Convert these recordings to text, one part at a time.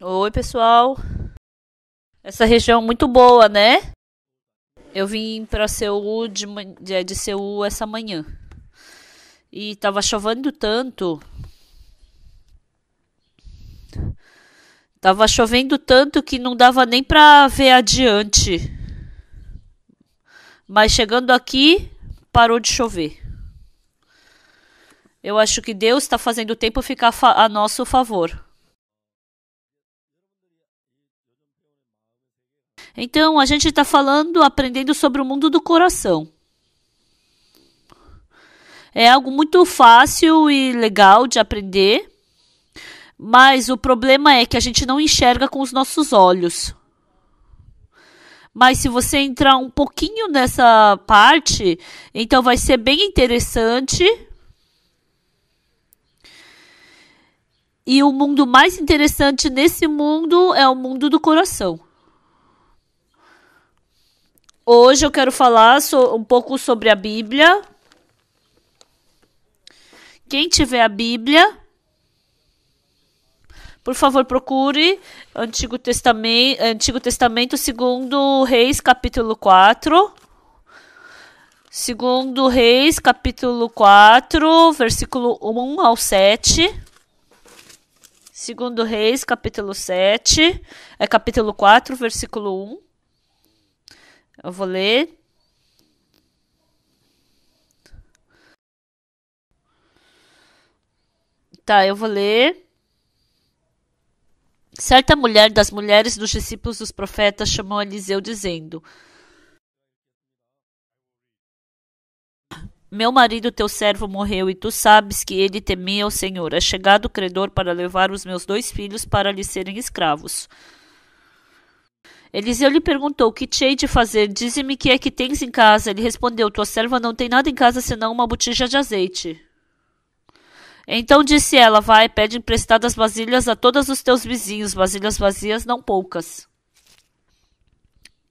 Oi, pessoal. Essa região é muito boa, né? Eu vim para Seul de Seul essa manhã. E tava chovendo tanto. Tava chovendo tanto que não dava nem para ver adiante. Mas chegando aqui, parou de chover. Eu acho que Deus está fazendo o tempo ficar a nosso favor. Então, a gente está aprendendo sobre o mundo do coração. É algo muito fácil e legal de aprender, mas o problema é que a gente não enxerga com os nossos olhos. Mas se você entrar um pouquinho nessa parte, então vai ser bem interessante. E o mundo mais interessante nesse mundo é o mundo do coração. Hoje eu quero falar um pouco sobre a Bíblia. Quem tiver a Bíblia, por favor, procure Antigo Testamento, 2 Reis, capítulo 4. 2 Reis, capítulo 4, versículo 1 ao 7. 2 Reis, capítulo 7. Capítulo 4, versículo 1. Eu vou ler. Tá, eu vou ler. Certa mulher das mulheres dos discípulos dos profetas chamou Eliseu, dizendo: Meu marido, teu servo, morreu, e tu sabes que ele temia o Senhor. É chegado o credor para levar os meus 2 filhos para lhe serem escravos. Eliseu lhe perguntou: Que te hei de fazer? Dize-me que é que tens em casa. Ele respondeu: Tua serva não tem nada em casa senão uma botija de azeite. Então disse ela: Vai, pede emprestadas vasilhas a todos os teus vizinhos, vasilhas vazias, não poucas.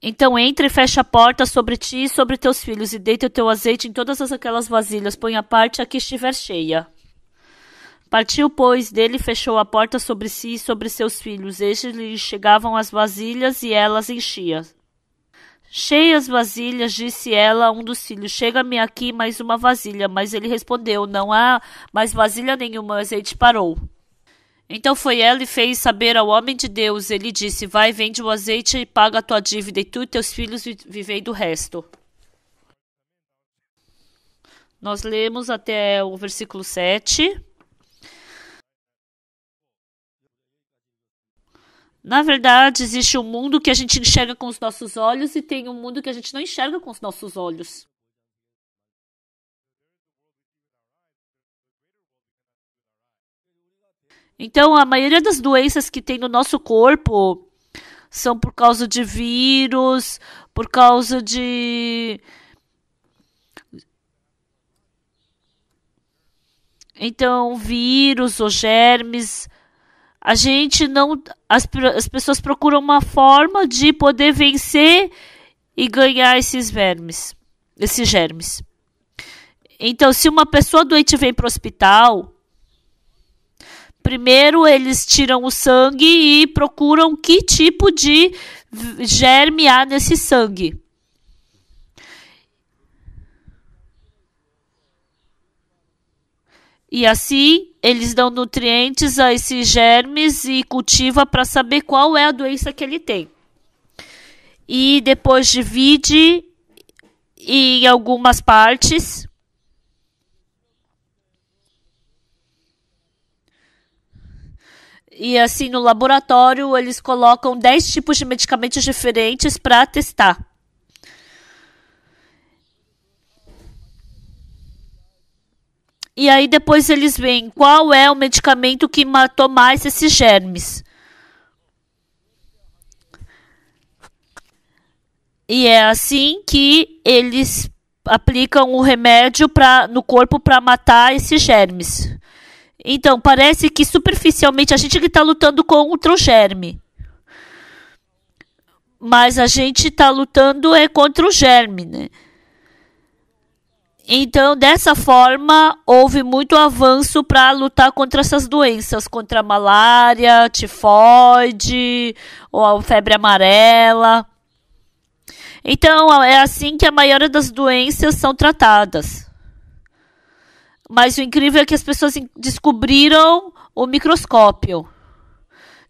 Então entra e fecha a porta sobre ti e sobre teus filhos, e deita o teu azeite em todas aquelas vasilhas, põe a parte a que estiver cheia. Partiu, pois, dele e fechou a porta sobre si e sobre seus filhos. Estes lhe chegavam as vasilhas e elas enchia. Cheias vasilhas, disse ela a um dos filhos: Chega-me aqui mais uma vasilha. Mas ele respondeu: Não há mais vasilha nenhuma, o azeite parou. Então foi ela e fez saber ao homem de Deus. Ele disse: Vai, vende o azeite e paga a tua dívida, e tu e teus filhos vivei do resto. Nós lemos até o versículo 7. Na verdade, existe um mundo que a gente enxerga com os nossos olhos e tem um mundo que a gente não enxerga com os nossos olhos. Então, a maioria das doenças que tem no nosso corpo são por causa de vírus, por causa de... Então, vírus ou germes... A gente não... As pessoas procuram uma forma de poder vencer e ganhar esses vermes, esses germes. Então, se uma pessoa doente vem para o hospital, primeiro eles tiram o sangue e procuram que tipo de germe há nesse sangue. E assim, eles dão nutrientes a esses germes e cultiva para saber qual é a doença que ele tem. E depois divide em algumas partes. E assim, no laboratório, eles colocam 10 tipos de medicamentos diferentes para testar. E aí depois eles veem qual é o medicamento que matou mais esses germes. E é assim que eles aplicam o remédio no corpo para matar esses germes. Então, parece que superficialmente a gente que está lutando contra o germe. Mas a gente está lutando contra o germe, né? Então, dessa forma, houve muito avanço para lutar contra essas doenças, contra a malária, tifoide, ou a febre amarela. Então, é assim que a maioria das doenças são tratadas. Mas o incrível é que as pessoas descobriram o microscópio.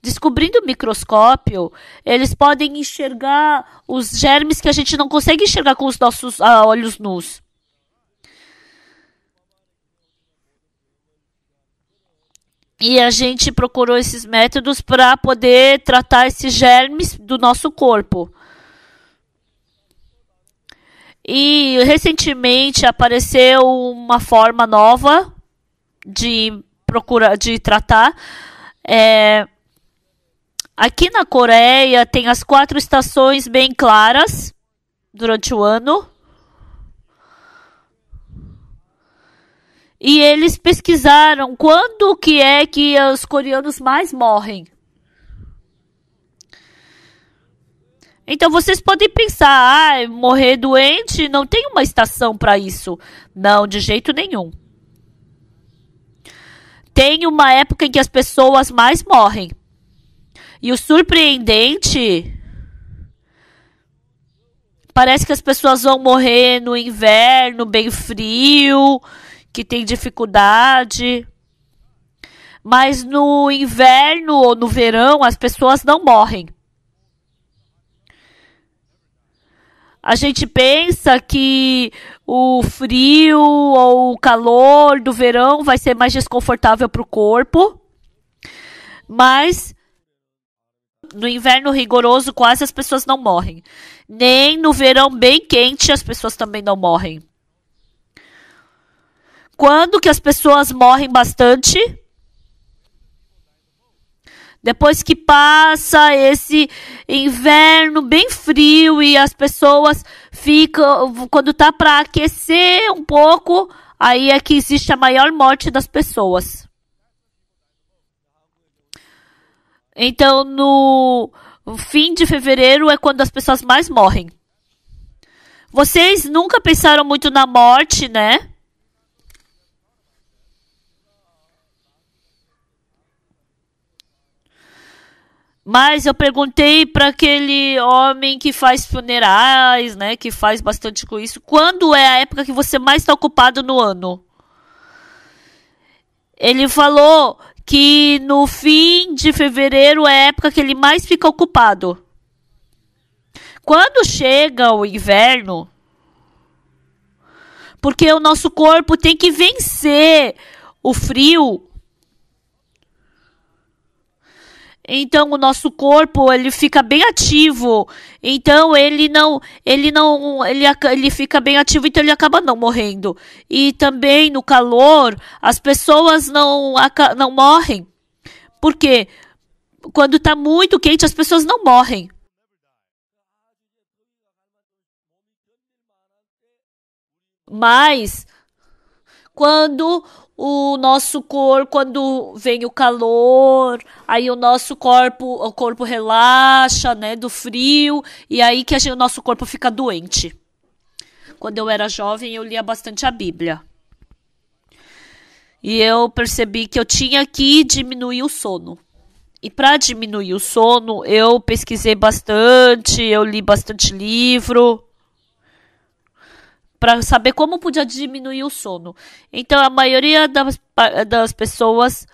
Descobrindo o microscópio, eles podem enxergar os germes que a gente não consegue enxergar com os nossos olhos nus. E a gente procurou esses métodos para poder tratar esses germes do nosso corpo. E recentemente apareceu uma forma nova de tratar. Aqui na Coreia tem as 4 estações bem claras durante o ano. E eles pesquisaram quando que é que os coreanos mais morrem. Então vocês podem pensar, morrer doente, não tem uma estação para isso. Não, de jeito nenhum. Tem uma época em que as pessoas mais morrem. E o surpreendente, parece que as pessoas vão morrer no inverno, bem frio, que tem dificuldade. Mas no inverno ou no verão, as pessoas não morrem. A gente pensa que o frio ou o calor do verão vai ser mais desconfortável para o corpo. Mas no inverno rigoroso, quase as pessoas não morrem. Nem no verão bem quente, as pessoas também não morrem. Quando que as pessoas morrem bastante? Depois que passa esse inverno bem frio e as pessoas ficam... Quando tá para aquecer um pouco, aí é que existe a maior morte das pessoas. Então, no fim de fevereiro é quando as pessoas mais morrem. Vocês nunca pensaram muito na morte, né? Mas eu perguntei para aquele homem que faz funerais, né? Que faz bastante com isso. Quando é a época que você mais está ocupado no ano? Ele falou que no fim de fevereiro é a época que ele mais fica ocupado. Quando chega o inverno, porque o nosso corpo tem que vencer o frio. Então o nosso corpo ele fica bem ativo. Então ele fica bem ativo, então ele acaba não morrendo. E também no calor as pessoas não morrem. Por quê? Quando está muito quente as pessoas não morrem. Mas quando quando vem o calor, aí o corpo relaxa, né, do frio, e aí que o nosso corpo fica doente. Quando eu era jovem, eu lia bastante a Bíblia. E eu percebi que eu tinha que diminuir o sono. E para diminuir o sono, eu pesquisei bastante, eu li bastante livro para saber como podia diminuir o sono. Então, a maioria das pessoas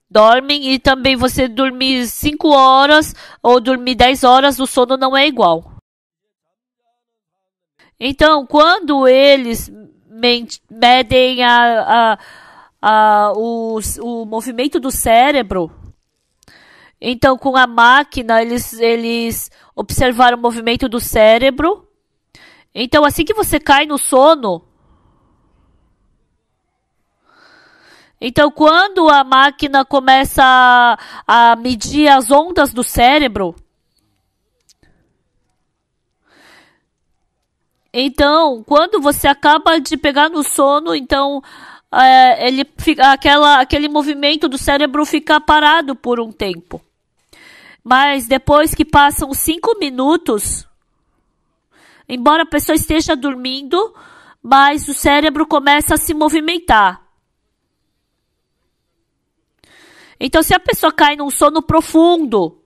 dormem e também você dormir 5 horas ou dormir 10 horas, o sono não é igual. Então, quando eles medem o movimento do cérebro, então com a máquina eles observaram o movimento do cérebro. Então assim que você cai no sono, então quando a máquina começa a medir as ondas do cérebro, então quando você acaba de pegar no sono, então aquele movimento do cérebro fica parado por um tempo. Mas depois que passam 5 minutos, embora a pessoa esteja dormindo, mas o cérebro começa a se movimentar. Então, se a pessoa cai num sono profundo,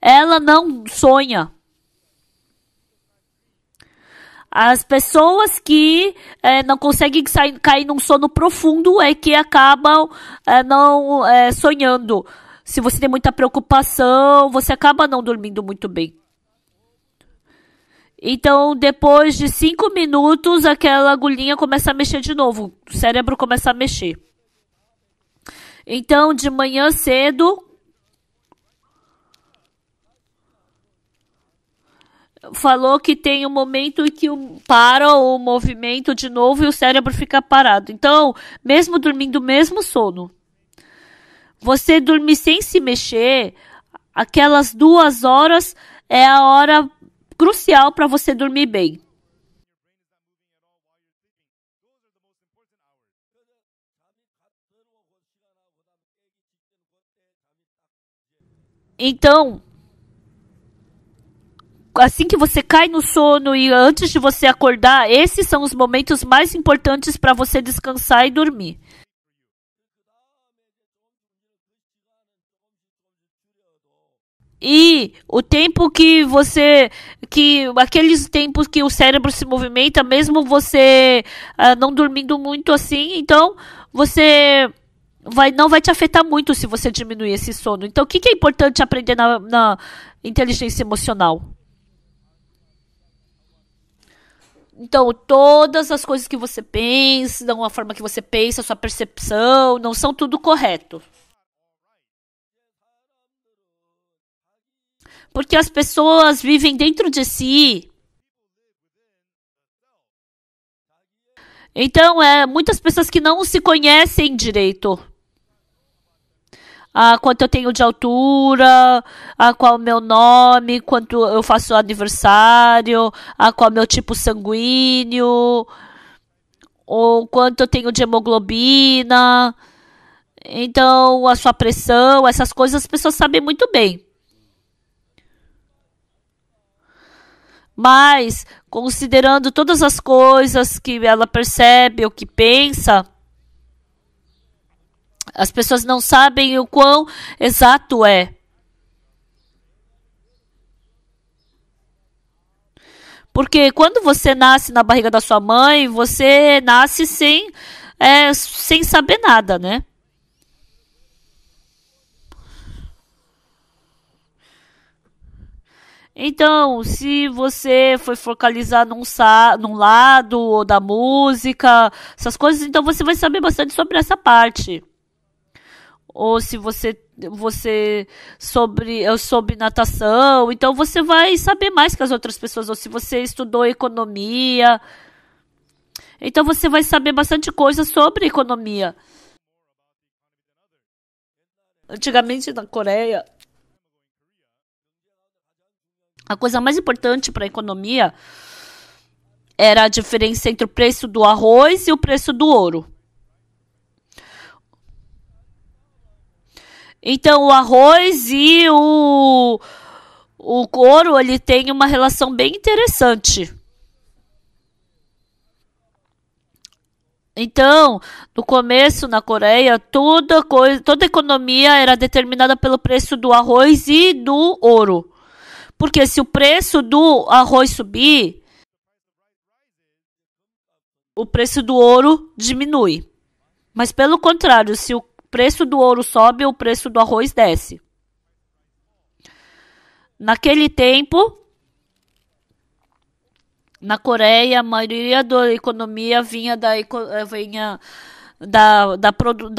ela não sonha. As pessoas que não conseguem cair num sono profundo é que acabam não sonhando. Se você tem muita preocupação, você acaba não dormindo muito bem. Então, depois de 5 minutos, aquela agulhinha começa a mexer de novo. O cérebro começa a mexer. Então, de manhã cedo, falou que tem um momento em que para o movimento de novo e o cérebro fica parado. Então, mesmo dormindo o mesmo sono, você dormir sem se mexer, aquelas 2 horas é a hora crucial para você dormir bem. Então, assim que você cai no sono e antes de você acordar, esses são os momentos mais importantes para você descansar e dormir. E o tempo aqueles tempos que o cérebro se movimenta, mesmo você não dormindo muito assim, então você não vai te afetar muito se você diminuir esse sono. Então, o que é importante aprender na inteligência emocional? Então, todas as coisas que você pensa, da forma que você pensa, sua percepção, não são tudo correto. Porque as pessoas vivem dentro de si. Então, muitas pessoas que não se conhecem direito. Quanto eu tenho de altura, qual é o meu nome, quanto eu faço aniversário, qual é o meu tipo sanguíneo, ou quanto eu tenho de hemoglobina. Então, a sua pressão, essas coisas as pessoas sabem muito bem. Mas, considerando todas as coisas que ela percebe ou que pensa, as pessoas não sabem o quão exato é. Porque quando você nasce na barriga da sua mãe, você nasce sem saber nada, né? Então, se você foi focalizar num lado ou da música, essas coisas, então você vai saber bastante sobre essa parte. Ou se eu soube natação, então você vai saber mais que as outras pessoas. Ou se você estudou economia, então você vai saber bastante coisa sobre economia. Antigamente na Coreia, a coisa mais importante para a economia era a diferença entre o preço do arroz e o preço do ouro. Então, o arroz e o ouro, ele tem uma relação bem interessante. Então, no começo, na Coreia, toda economia era determinada pelo preço do arroz e do ouro. Porque se o preço do arroz subir, o preço do ouro diminui. Mas pelo contrário, se o preço do ouro sobe, o preço do arroz desce. Naquele tempo, na Coreia, a maioria da economia vinha da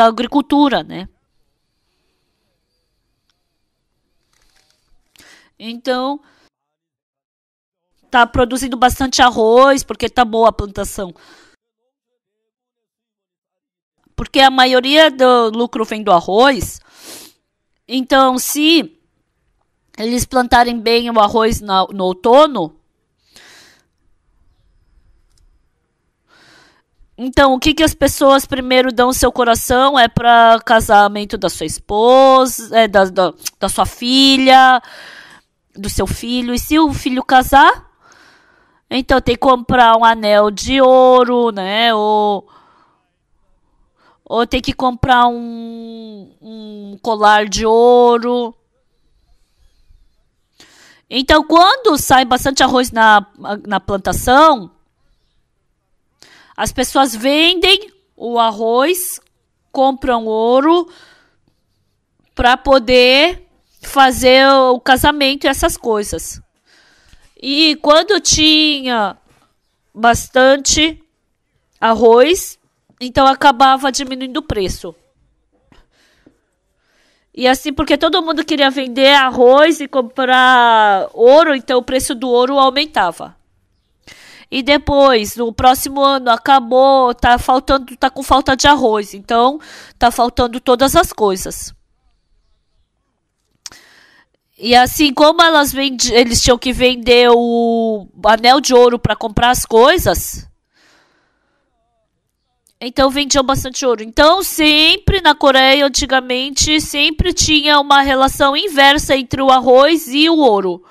agricultura, né? Então, tá produzindo bastante arroz, porque tá boa a plantação. Porque a maioria do lucro vem do arroz. Então, se eles plantarem bem o arroz no outono, então o que as pessoas primeiro dão seu coração é para casamento da sua esposa, da sua filha, do seu filho. E se o filho casar, Então tem que comprar um anel de ouro, né? Ou tem que comprar um colar de ouro. Então, quando sai bastante arroz na plantação, as pessoas vendem o arroz, compram ouro para poder fazer o casamento e essas coisas. E quando tinha bastante arroz, então acabava diminuindo o preço. E assim, porque todo mundo queria vender arroz e comprar ouro, então o preço do ouro aumentava. E depois, no próximo ano, acabou, tá com falta de arroz, então tá faltando todas as coisas. E assim, como eles tinham que vender o anel de ouro para comprar as coisas, então vendiam bastante ouro. Então sempre na Coreia, antigamente, sempre tinha uma relação inversa entre o arroz e o ouro.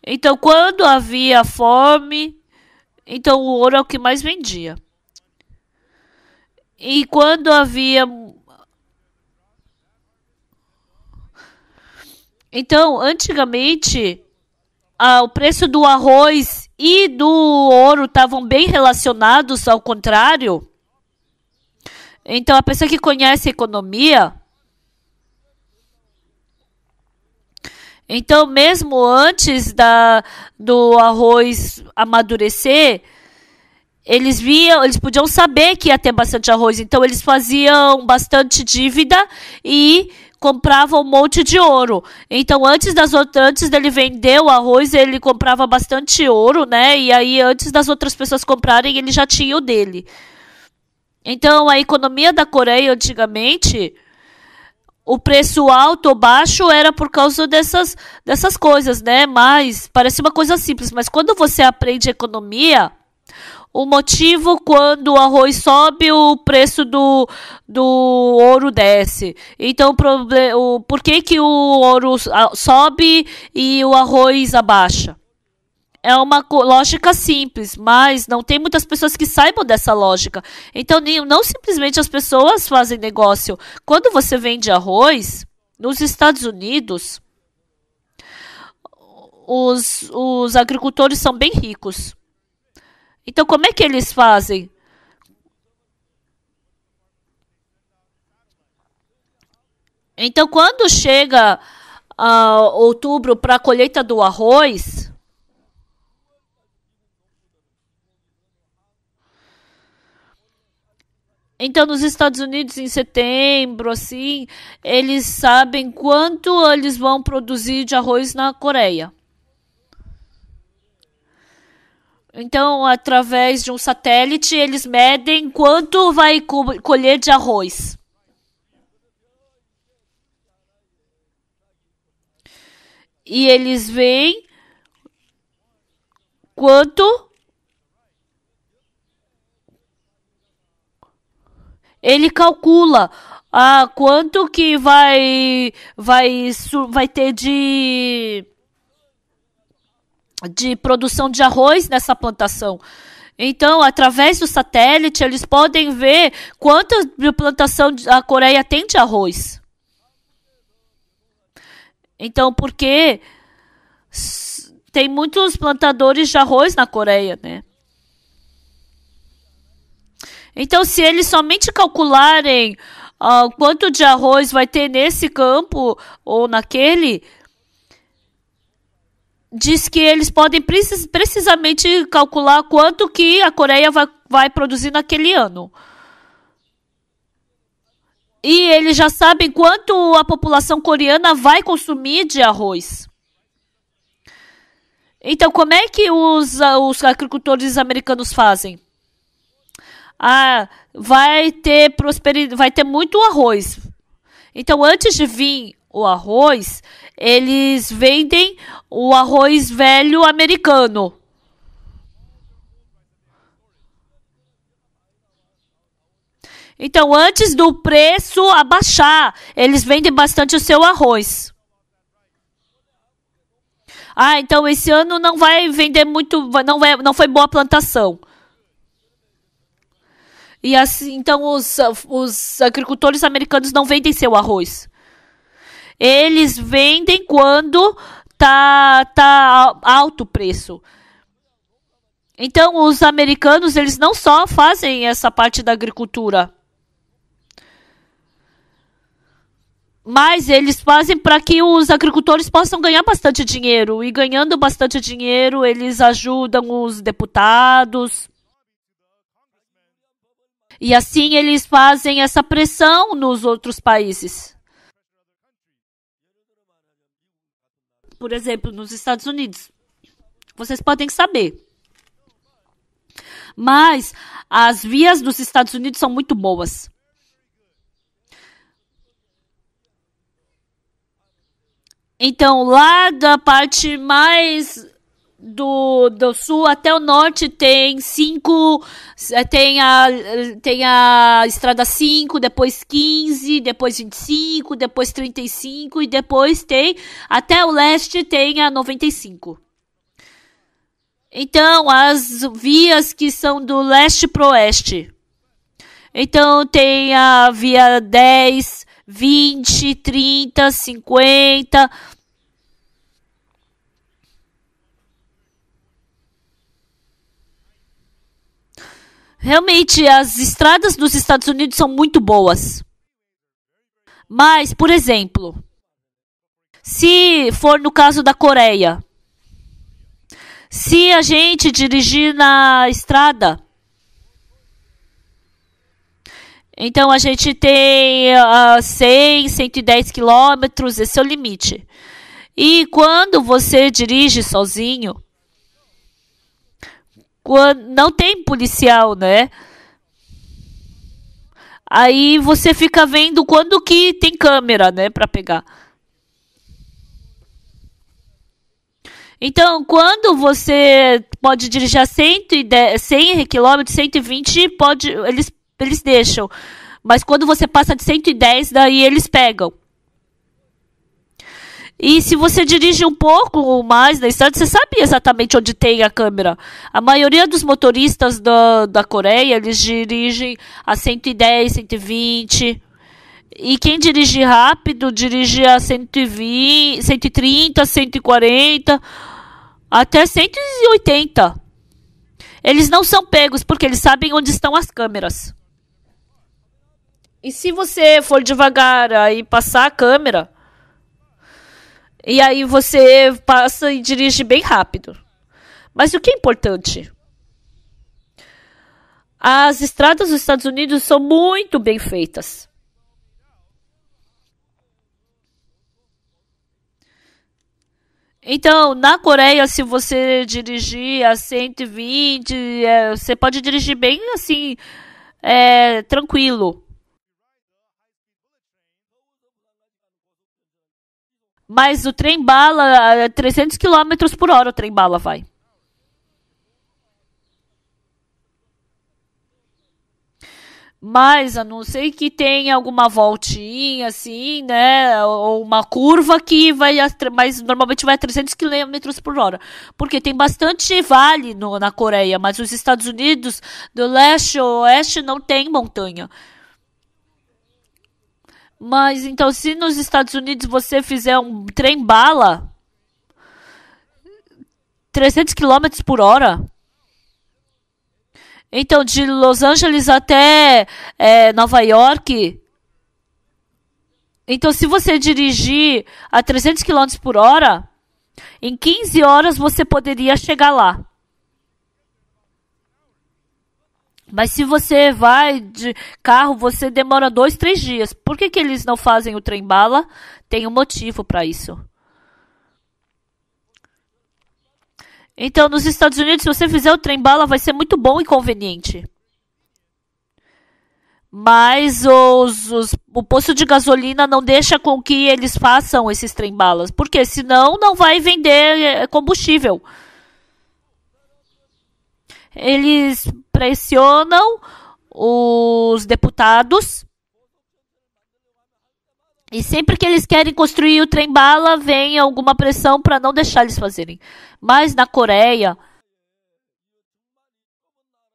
Então quando havia fome, então o ouro é o que mais vendia. E quando havia... Então, antigamente, o preço do arroz e do ouro estavam bem relacionados, ao contrário. Então, a pessoa que conhece economia, então mesmo antes do arroz amadurecer, eles podiam saber que ia ter bastante arroz, então eles faziam bastante dívida e compravam um monte de ouro. Então antes dele vender o arroz, ele comprava bastante ouro, né? E aí antes das outras pessoas comprarem, ele já tinha o dele. Então a economia da Coreia antigamente, o preço alto ou baixo era por causa dessas coisas, né? Mas parece uma coisa simples, mas quando você aprende economia, o motivo quando o arroz sobe, o preço do ouro desce. Então, por que que o ouro sobe e o arroz abaixa? É uma lógica simples, mas não tem muitas pessoas que saibam dessa lógica. Então, não simplesmente as pessoas fazem negócio. Quando você vende arroz, nos Estados Unidos, os agricultores são bem ricos. Então, como é que eles fazem? Então, quando chega outubro para a colheita do arroz, então nos Estados Unidos em setembro, assim, eles sabem quanto eles vão produzir de arroz na Coreia. Então, através de um satélite, eles medem quanto vai colher de arroz. E eles veem quanto ele calcula quanto que vai ter de produção de arroz nessa plantação. Então, através do satélite, eles podem ver quanta plantação a Coreia tem de arroz. Então, porque tem muitos plantadores de arroz na Coreia, né? Então, se eles somente calcularem quanto de arroz vai ter nesse campo ou naquele, diz que eles podem precisamente calcular quanto que a Coreia vai produzir naquele ano. E eles já sabem quanto a população coreana vai consumir de arroz. Então, como é que os agricultores americanos fazem? Vai ter prosperidade, vai ter muito arroz. Então, antes de vir o arroz, eles vendem o arroz velho americano. Então, antes do preço abaixar, eles vendem bastante o seu arroz. Ah, então esse ano não vai vender muito, não foi boa a plantação. E assim, então os agricultores americanos não vendem seu arroz. Eles vendem quando tá alto o preço. Então os americanos, eles não só fazem essa parte da agricultura, mas eles fazem para que os agricultores possam ganhar bastante dinheiro. E ganhando bastante dinheiro, eles ajudam os deputados. E assim eles fazem essa pressão nos outros países. Por exemplo, nos Estados Unidos. Vocês podem saber. Mas as vias dos Estados Unidos são muito boas. Então, lá da parte mais do sul até o norte tem tem a estrada 5, depois 15, depois 25, depois 35 e depois tem até o leste tem a 95. Então, as vias que são do leste pro oeste. Então, tem a via 10, 20, 30, 50. Realmente, as estradas dos Estados Unidos são muito boas. Mas, por exemplo, se for no caso da Coreia, se a gente dirigir na estrada, então a gente tem 100, 110 quilômetros, esse é o limite. E quando você dirige sozinho, quando não tem policial, né? Aí você fica vendo quando que tem câmera, né, para pegar. Então, quando você pode dirigir a 110, 100 km, 120, eles deixam. Mas quando você passa de 110, daí eles pegam. E se você dirige um pouco mais na estrada, você sabe exatamente onde tem a câmera. A maioria dos motoristas da Coreia, eles dirigem a 110, 120. E quem dirige rápido, dirige a 120, 130, 140, até 180. Eles não são pegos porque eles sabem onde estão as câmeras. E se você for devagar aí passar a câmera, e aí você passa e dirige bem rápido. Mas o que é importante? As estradas dos Estados Unidos são muito bem feitas. Então, na Coreia, se você dirigir a 120, você pode dirigir bem assim, tranquilo. Mas o trem bala, 300 quilômetros por hora o trem bala vai. Mas a não ser que tenha alguma voltinha assim, né? Ou uma curva que mas normalmente vai a 300 quilômetros por hora. Porque tem bastante vale na Coreia, mas os Estados Unidos, do leste ao oeste, não tem montanha. Mas então, se nos Estados Unidos você fizer um trem bala, 300 quilômetros por hora, então de Los Angeles até Nova York, então se você dirigir a 300 quilômetros por hora, em 15 horas você poderia chegar lá. Mas se você vai de carro, você demora 2, 3 dias. Por que eles não fazem o trem bala? Tem um motivo para isso. Então, nos Estados Unidos, se você fizer o trem bala, vai ser muito bom e conveniente. Mas o posto de gasolina não deixa com que eles façam esses trem balas. Porque senão não vai vender combustível. Eles pressionam os deputados E sempre que eles querem construir o trem-bala, vem alguma pressão para não deixar eles fazerem. Mas na Coreia,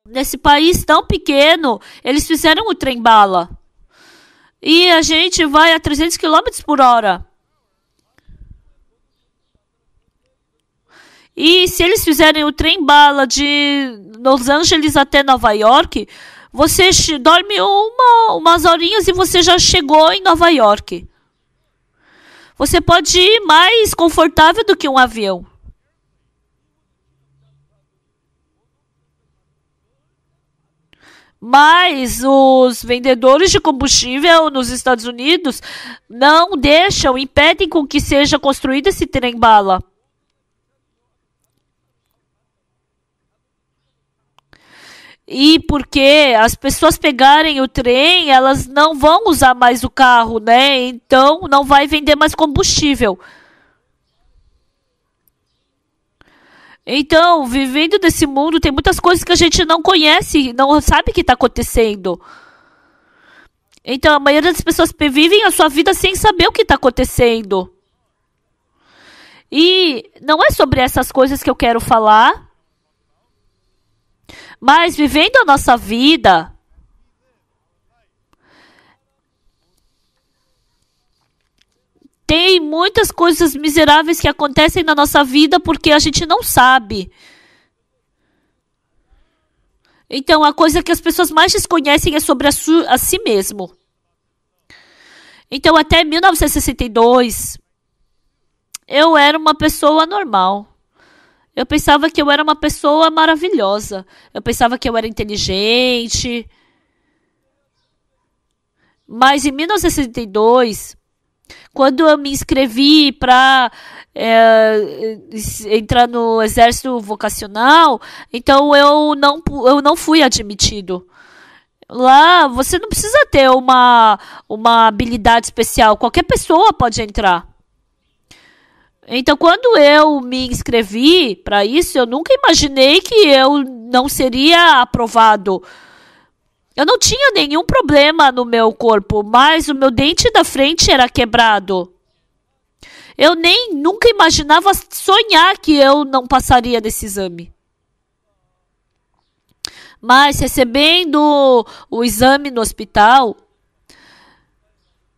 nesse país tão pequeno, eles fizeram o trem-bala. E a gente vai a 300 quilômetros por hora. E se eles fizerem o trem-bala de Los Angeles até Nova York, você dorme umas horinhas e você já chegou em Nova York. Você pode ir mais confortável do que um avião. Mas os vendedores de combustível nos Estados Unidos não deixam, impedem com que seja construído esse trem-bala. E porque as pessoas pegarem o trem, elas não vão usar mais o carro, né? Então não vai vender mais combustível. Então, vivendo desse mundo, tem muitas coisas que a gente não conhece, não sabe o que está acontecendo. Então, a maioria das pessoas vivem a sua vida sem saber o que está acontecendo. E não é sobre essas coisas que eu quero falar, mas vivendo a nossa vida, tem muitas coisas miseráveis que acontecem na nossa vida porque a gente não sabe. Então, a coisa que as pessoas mais desconhecem é sobre a si mesmo. Então, até 1962, eu era uma pessoa normal. Eu pensava que eu era uma pessoa maravilhosa. Eu pensava que eu era inteligente. Mas em 1962, quando eu me inscrevi para entrar no exército vocacional, então eu não fui admitido. Lá, você não precisa ter uma habilidade especial. Qualquer pessoa pode entrar. Então, quando eu me inscrevi para isso, eu nunca imaginei que eu não seria aprovado. Eu não tinha nenhum problema no meu corpo, mas o meu dente da frente era quebrado. Eu nem nunca imaginava sonhar que eu não passaria desse exame. Mas recebendo o exame no hospital,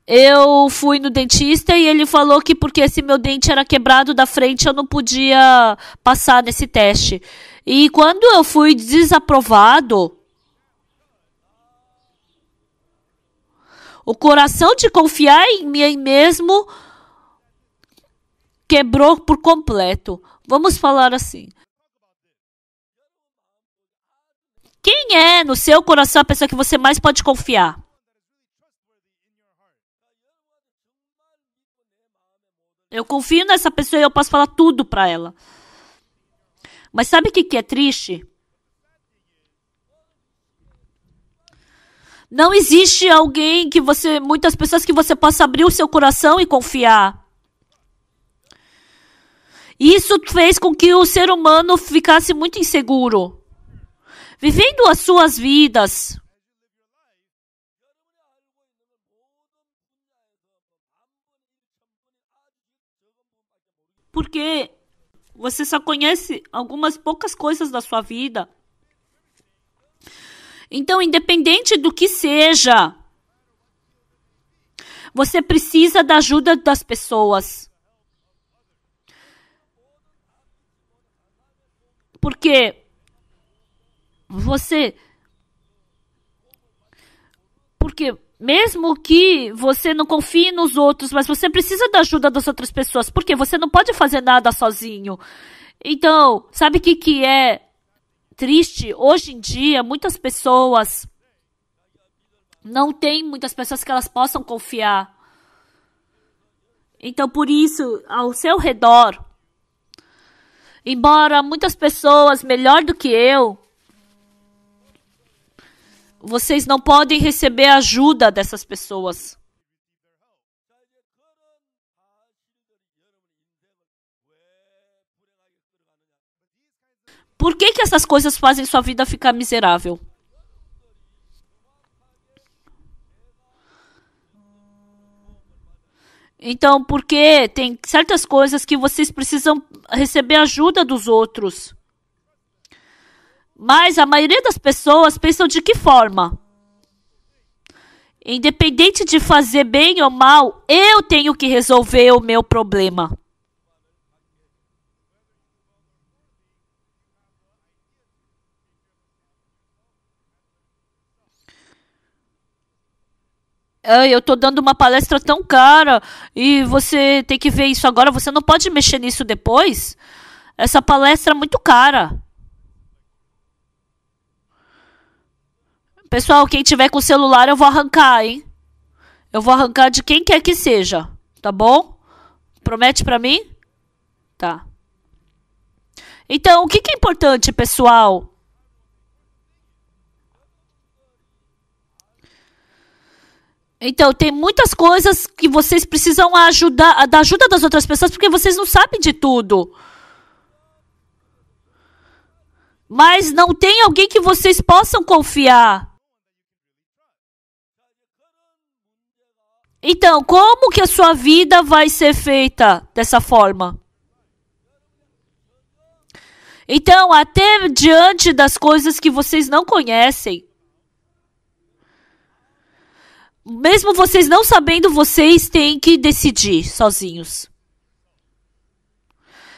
eu fui no dentista e ele falou que porque esse meu dente era quebrado da frente, eu não podia passar nesse teste. E quando eu fui desaprovado, o coração de confiar em mim mesmo quebrou por completo. Vamos falar assim. Quem é no seu coração a pessoa que você mais pode confiar? Eu confio nessa pessoa e eu posso falar tudo pra ela. Mas sabe o que é triste? Não existe alguém que muitas pessoas que você possa abrir o seu coração e confiar. Isso fez com que o ser humano ficasse muito inseguro. Vivendo as suas vidas. Porque você só conhece algumas poucas coisas da sua vida. Então, independente do que seja, você precisa da ajuda das pessoas. Porque Porque mesmo que você não confie nos outros, mas você precisa da ajuda das outras pessoas, porque você não pode fazer nada sozinho. Então, sabe o que é triste? Hoje em dia, muitas pessoas não têm muitas pessoas que elas possam confiar. Então, por isso, ao seu redor, embora muitas pessoas melhor do que eu, vocês não podem receber a ajuda dessas pessoas. Por que essas coisas fazem sua vida ficar miserável? Então, porque tem certas coisas que vocês precisam receber ajuda dos outros. Mas a maioria das pessoas pensam de que forma? Independente de fazer bem ou mal, eu tenho que resolver o meu problema. Eu tô dando uma palestra tão cara e você tem que ver isso agora. Você não pode mexer nisso depois? Essa palestra é muito cara. Pessoal, quem tiver com o celular eu vou arrancar, hein? Eu vou arrancar de quem quer que seja, tá bom? Promete pra mim? Tá. Então, o que é importante, pessoal? Então, tem muitas coisas que vocês precisam ajudar, da ajuda das outras pessoas, porque vocês não sabem de tudo. Mas não tem alguém que vocês possam confiar. Então, como que a sua vida vai ser feita dessa forma? Então, até diante das coisas que vocês não conhecem, mesmo vocês não sabendo, vocês têm que decidir sozinhos.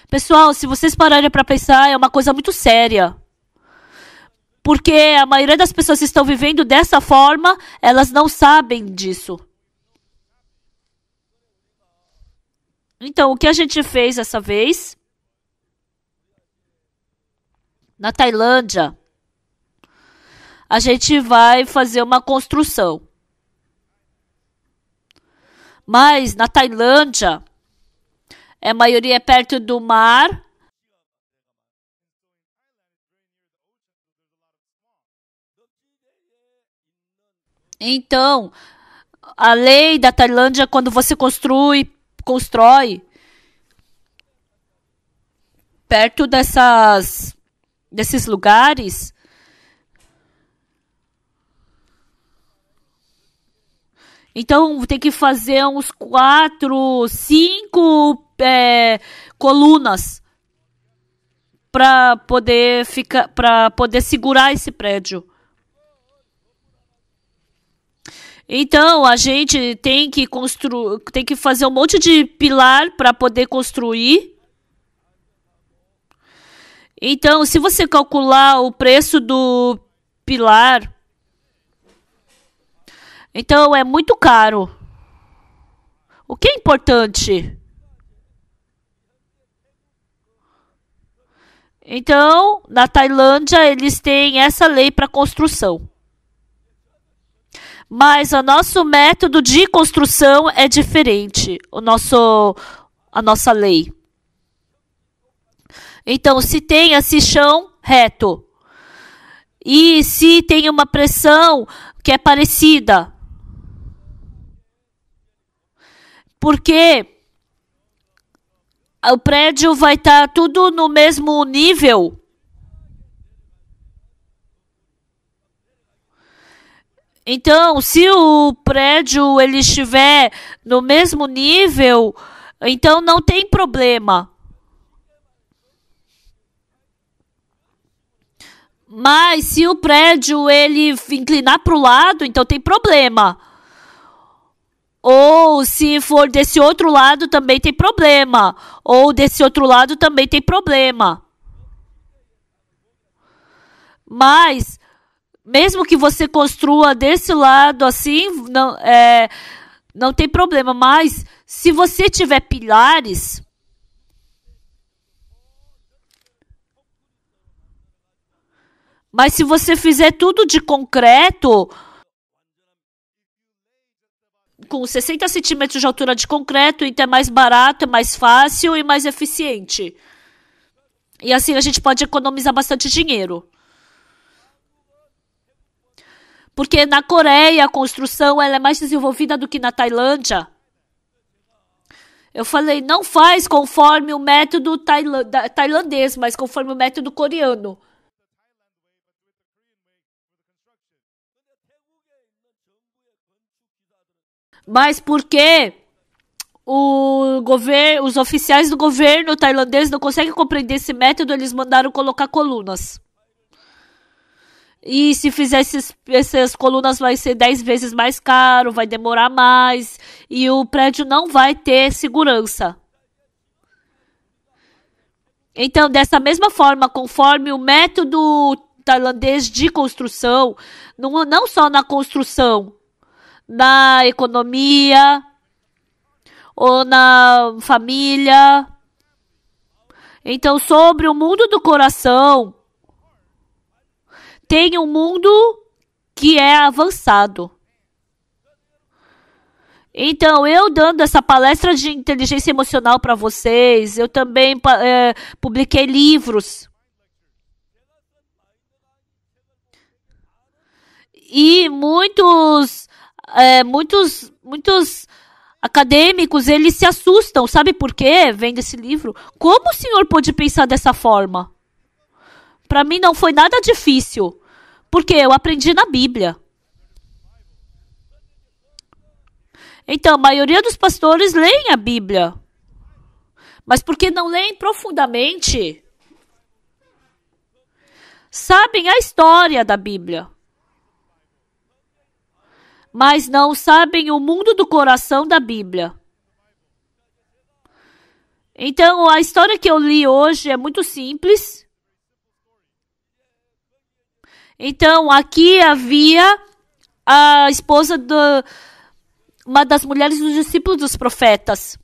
Pessoal, se vocês pararem para pensar, é uma coisa muito séria. Porque a maioria das pessoas que estão vivendo dessa forma, elas não sabem disso. Então, o que a gente fez essa vez? Na Tailândia, a gente vai fazer uma construção. Mas na Tailândia, a maioria é perto do mar. Então, a lei da Tailândia, quando você constrói perto desses lugares, então tem que fazer uns 4, 5 colunas para poder segurar esse prédio. Então a gente tem que fazer um monte de pilar para poder construir. Então, se você calcular o preço do pilar, então é muito caro. O que é importante? Então, na Tailândia, eles têm essa lei para construção. Mas o nosso método de construção é diferente, a nossa lei. Então, se chão reto e se tem uma pressão que é parecida, porque o prédio vai estar tudo no mesmo nível. Então, se o prédio ele estiver no mesmo nível, então não tem problema. Mas se o prédio ele inclinar para o lado, então tem problema. Ou se for desse outro lado também tem problema. Ou desse outro lado também tem problema. Mas mesmo que você construa desse lado assim, não tem problema. Mas se você tiver pilares, mas se você fizer tudo de concreto, com 60 centímetros de altura de concreto, então é mais barato, é mais fácil e mais eficiente. E assim a gente pode economizar bastante dinheiro. Porque na Coreia a construção ela é mais desenvolvida do que na Tailândia. Eu falei, não faz conforme o método tailandês, mas conforme o método coreano. Mas porque os oficiais do governo tailandês não conseguem compreender esse método, eles mandaram colocar colunas. E se fizer essas colunas vai ser 10 vezes mais caro, vai demorar mais e o prédio não vai ter segurança. Então, dessa mesma forma, conforme o método tailandês de construção, não só na construção, na economia ou na família. Então, sobre o mundo do coração, tem um mundo que é avançado. Então, eu dando essa palestra de inteligência emocional para vocês, eu também publiquei livros. E muitos acadêmicos, eles se assustam. Sabe por quê? Vendo esse livro. Como o senhor pôde pensar dessa forma? Para mim não foi nada difícil, porque eu aprendi na Bíblia. Então, a maioria dos pastores leem a Bíblia. Mas porque não leem profundamente, sabem a história da Bíblia, mas não sabem o mundo do coração da Bíblia. Então, a história que eu li hoje é muito simples. Então, aqui havia a esposa uma das mulheres dos discípulos dos profetas.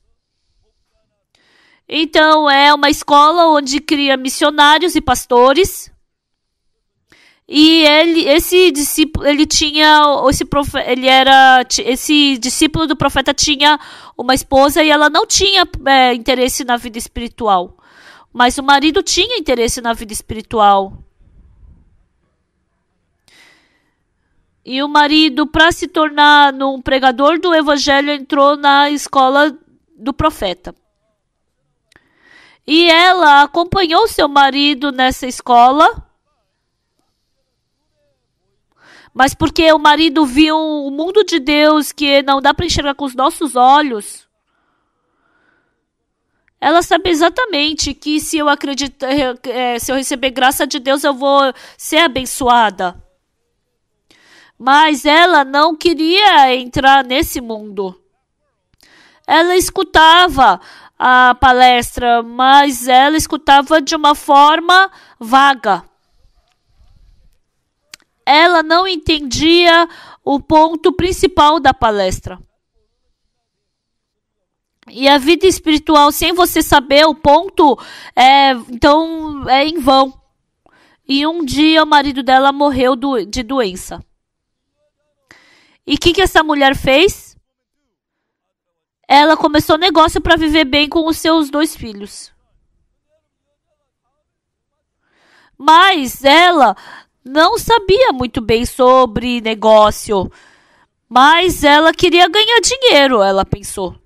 Então, é uma escola onde cria missionários e pastores. E esse discípulo do profeta tinha uma esposa e ela não tinha interesse na vida espiritual. Mas o marido tinha interesse na vida espiritual. E o marido, para se tornar um pregador do evangelho, entrou na escola do profeta. E ela acompanhou seu marido nessa escola. Mas porque o marido viu o mundo de Deus que não dá para enxergar com os nossos olhos, ela sabe exatamente que se eu receber graça de Deus, eu vou ser abençoada. Mas ela não queria entrar nesse mundo. Ela escutava a palestra, mas ela escutava de uma forma vaga. Ela não entendia o ponto principal da palestra. E a vida espiritual, sem você saber o ponto, então é em vão. E um dia o marido dela morreu de doença. E o que essa mulher fez? Ela começou negócio para viver bem com os seus 2 filhos. Mas ela não sabia muito bem sobre negócio. Mas ela queria ganhar dinheiro, ela pensou.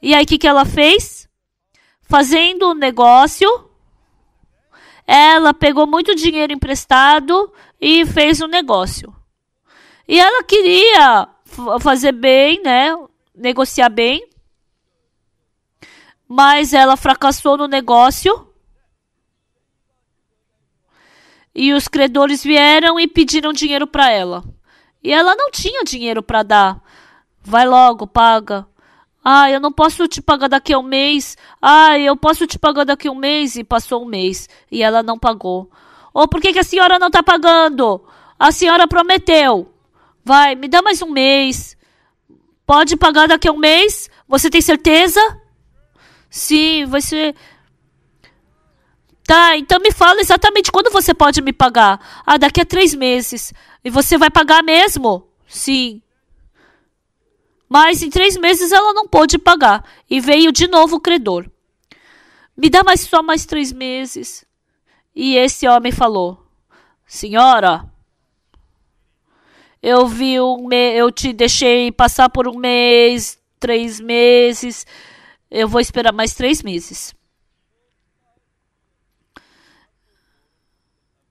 E aí o que ela fez? Fazendo um negócio, ela pegou muito dinheiro emprestado e fez um negócio. E ela queria fazer bem, né? Negociar bem. Mas ela fracassou no negócio. E os credores vieram e pediram dinheiro para ela. E ela não tinha dinheiro para dar. Vai logo, paga. Ah, eu não posso te pagar daqui a um mês. Ah, eu posso te pagar daqui a um mês. E passou um mês. E ela não pagou. Ou por que a senhora não está pagando? A senhora prometeu. Vai, me dá mais um mês. Pode pagar daqui a um mês? Você tem certeza? Sim, vai ser... Tá, então me fala exatamente quando você pode me pagar. Ah, daqui a 3 meses. E você vai pagar mesmo? Sim. Mas em 3 meses ela não pôde pagar. E veio de novo o credor. Me dá só mais 3 meses. E esse homem falou: senhora... Eu te deixei passar por 1 mês, 3 meses. Eu vou esperar mais 3 meses.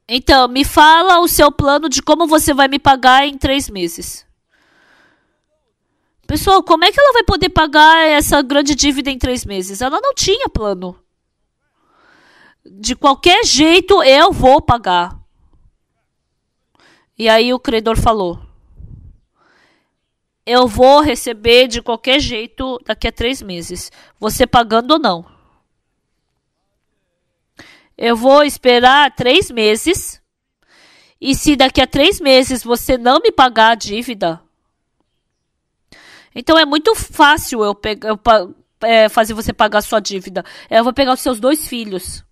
Então, me fala o seu plano de como você vai me pagar em 3 meses. Pessoal, como é que ela vai poder pagar essa grande dívida em 3 meses? Ela não tinha plano. De qualquer jeito, eu vou pagar. E aí o credor falou: eu vou receber de qualquer jeito daqui a 3 meses, você pagando ou não. Eu vou esperar 3 meses. E se daqui a 3 meses você não me pagar a dívida, então é muito fácil fazer você pagar a sua dívida. Eu vou pegar os seus 2 filhos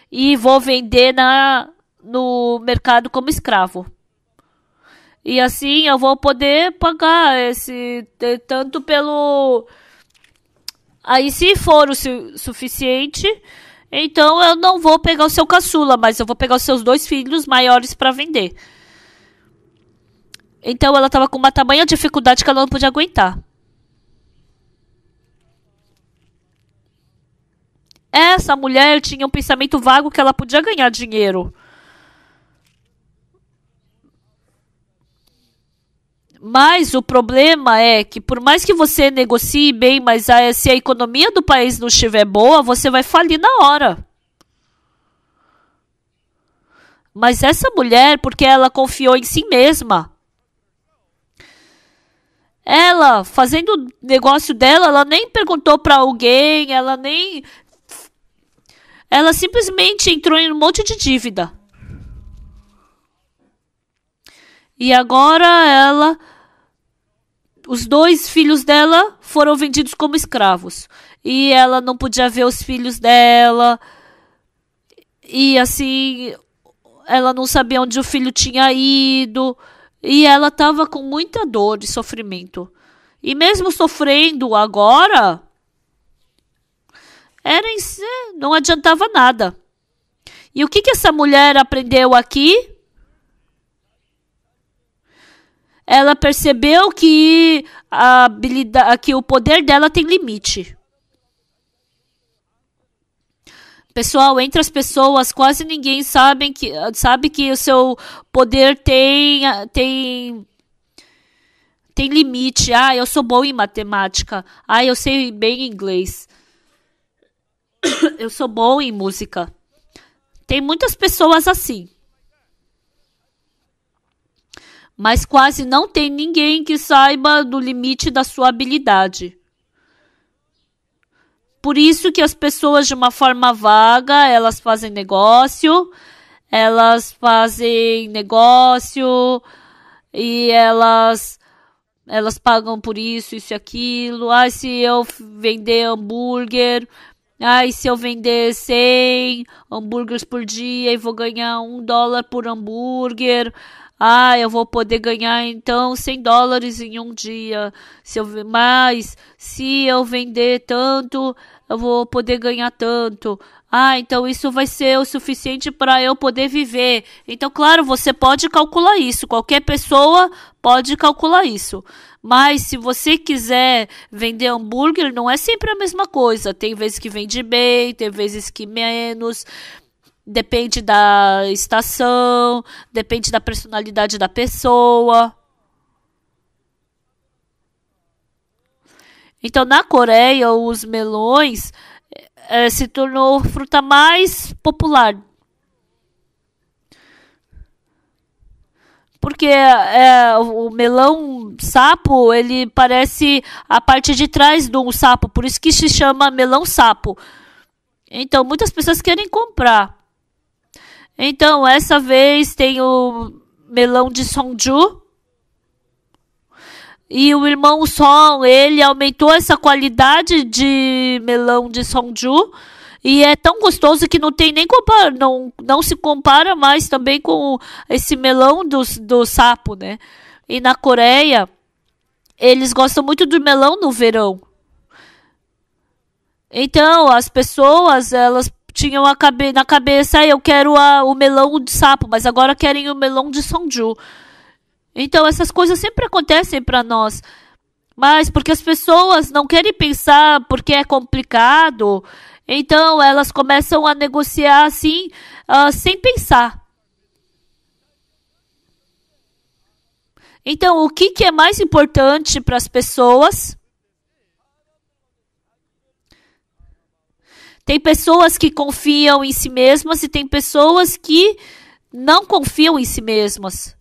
e vou vender no mercado como escravo. E assim eu vou poder pagar tanto pelo... Aí se for o suficiente, então eu não vou pegar o seu caçula, mas eu vou pegar os seus 2 filhos maiores para vender. Então ela estava com uma tamanha dificuldade que ela não podia aguentar. Essa mulher tinha um pensamento vago que ela podia ganhar dinheiro. Mas o problema é que por mais que você negocie bem, mas se a economia do país não estiver boa, você vai falir na hora. Mas essa mulher, porque ela confiou em si mesma, ela, fazendo o negócio dela, ela nem perguntou para alguém, ela simplesmente entrou em um monte de dívida. E agora os 2 filhos dela foram vendidos como escravos. E ela não podia ver os filhos dela. E assim, ela não sabia onde o filho tinha ido. E ela estava com muita dor e sofrimento. E mesmo sofrendo agora, não adiantava nada. E o que essa mulher aprendeu aqui? Ela percebeu que que o poder dela tem limite. Pessoal, entre as pessoas, quase ninguém sabe que o seu poder tem limite. Ah, eu sou bom em matemática. Ah, eu sei bem inglês. Eu sou bom em música. Tem muitas pessoas assim. Mas quase não tem ninguém que saiba do limite da sua habilidade. Por isso que as pessoas, de uma forma vaga, elas fazem negócio e elas pagam por isso e aquilo. Ah, se eu vender hambúrguer, se eu vender 100 hambúrgueres por dia e vou ganhar $1 por hambúrguer, eu vou poder ganhar então $100 em um dia. Mas se eu vender tanto, eu vou poder ganhar tanto. Então isso vai ser o suficiente para eu poder viver. Então, claro, você pode calcular isso. Qualquer pessoa pode calcular isso. Mas se você quiser vender hambúrguer, não é sempre a mesma coisa. Tem vezes que vende bem, tem vezes que menos. Depende da estação, depende da personalidade da pessoa. Então, na Coreia, os melões se tornou a fruta mais popular. Porque o melão sapo, ele parece a parte de trás de um sapo, por isso que se chama melão sapo. Então, muitas pessoas querem comprar. Então, essa vez tem o melão de Sonju. E o irmão Son, ele aumentou essa qualidade de melão de Sonju. E é tão gostoso que não tem nem não se compara mais também com esse melão do sapo, né? E na Coreia, eles gostam muito do melão no verão. Então, as pessoas, elas tinham na cabeça, eu quero o melão de sapo, mas agora querem o melão de Sonju. Então, essas coisas sempre acontecem para nós. Mas porque as pessoas não querem pensar porque é complicado, então elas começam a negociar assim, sem pensar. Então, o que é mais importante para as pessoas? Tem pessoas que confiam em si mesmas e tem pessoas que não confiam em si mesmas.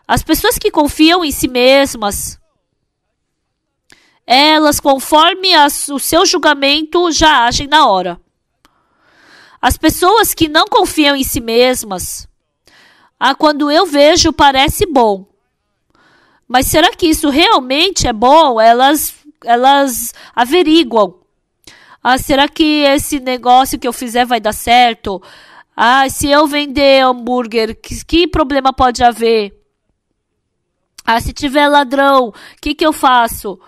As pessoas que confiam em si mesmas, elas, conforme o seu julgamento, já agem na hora. As pessoas que não confiam em si mesmas, quando eu vejo, parece bom. Mas será que isso realmente é bom? Elas averiguam. Será que esse negócio que eu fizer vai dar certo? Se eu vender hambúrguer, que problema pode haver? Se tiver ladrão, o que eu faço?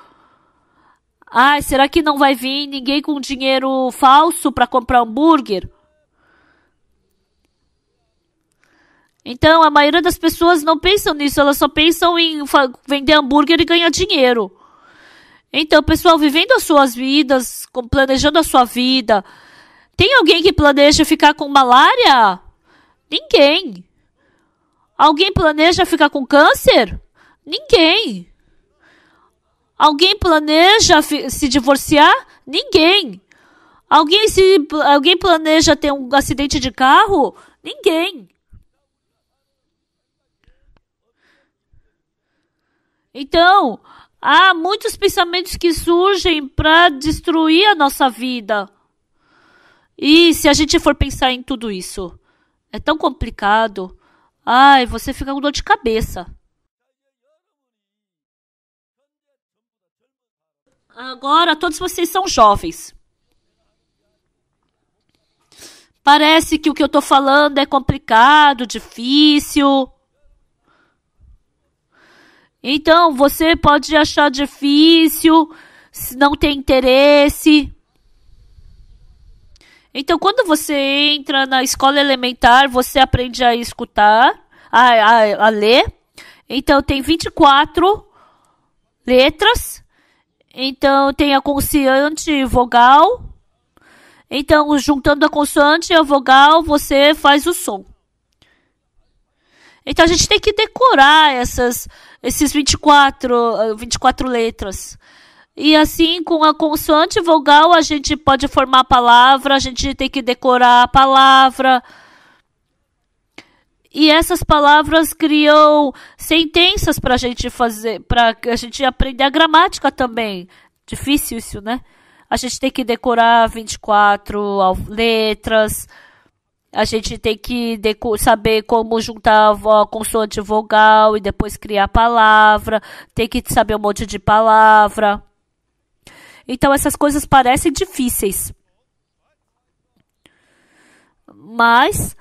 Será que não vai vir ninguém com dinheiro falso para comprar hambúrguer? Então, a maioria das pessoas não pensam nisso, elas só pensam em vender hambúrguer e ganhar dinheiro. Então, pessoal, vivendo as suas vidas, planejando a sua vida. Tem alguém que planeja ficar com malária? Ninguém. Alguém planeja ficar com câncer? Ninguém. Alguém planeja se divorciar? Ninguém. Alguém planeja ter um acidente de carro? Ninguém. Então, há muitos pensamentos que surgem para destruir a nossa vida. E se a gente for pensar em tudo isso, é tão complicado. Você fica com dor de cabeça. Agora, todos vocês são jovens. Parece que o que eu estou falando é complicado, difícil. Então, você pode achar difícil, se não tem interesse. Então, quando você entra na escola elementar, você aprende a escutar, a ler. Então, tem 24 letras. Então, tem a consoante e vogal. Então, juntando a consoante e a vogal, você faz o som. Então, a gente tem que decorar esses 24 letras. E assim, com a consoante e vogal, a gente pode formar a palavra, a gente tem que decorar a palavra. E essas palavras criam sentenças para a gente fazer, para a gente aprender a gramática também. Difícil isso, né? A gente tem que decorar 24 letras. A gente tem que saber como juntar a consoante e vogal e depois criar a palavra. Tem que saber um monte de palavra. Então, essas coisas parecem difíceis. Mas,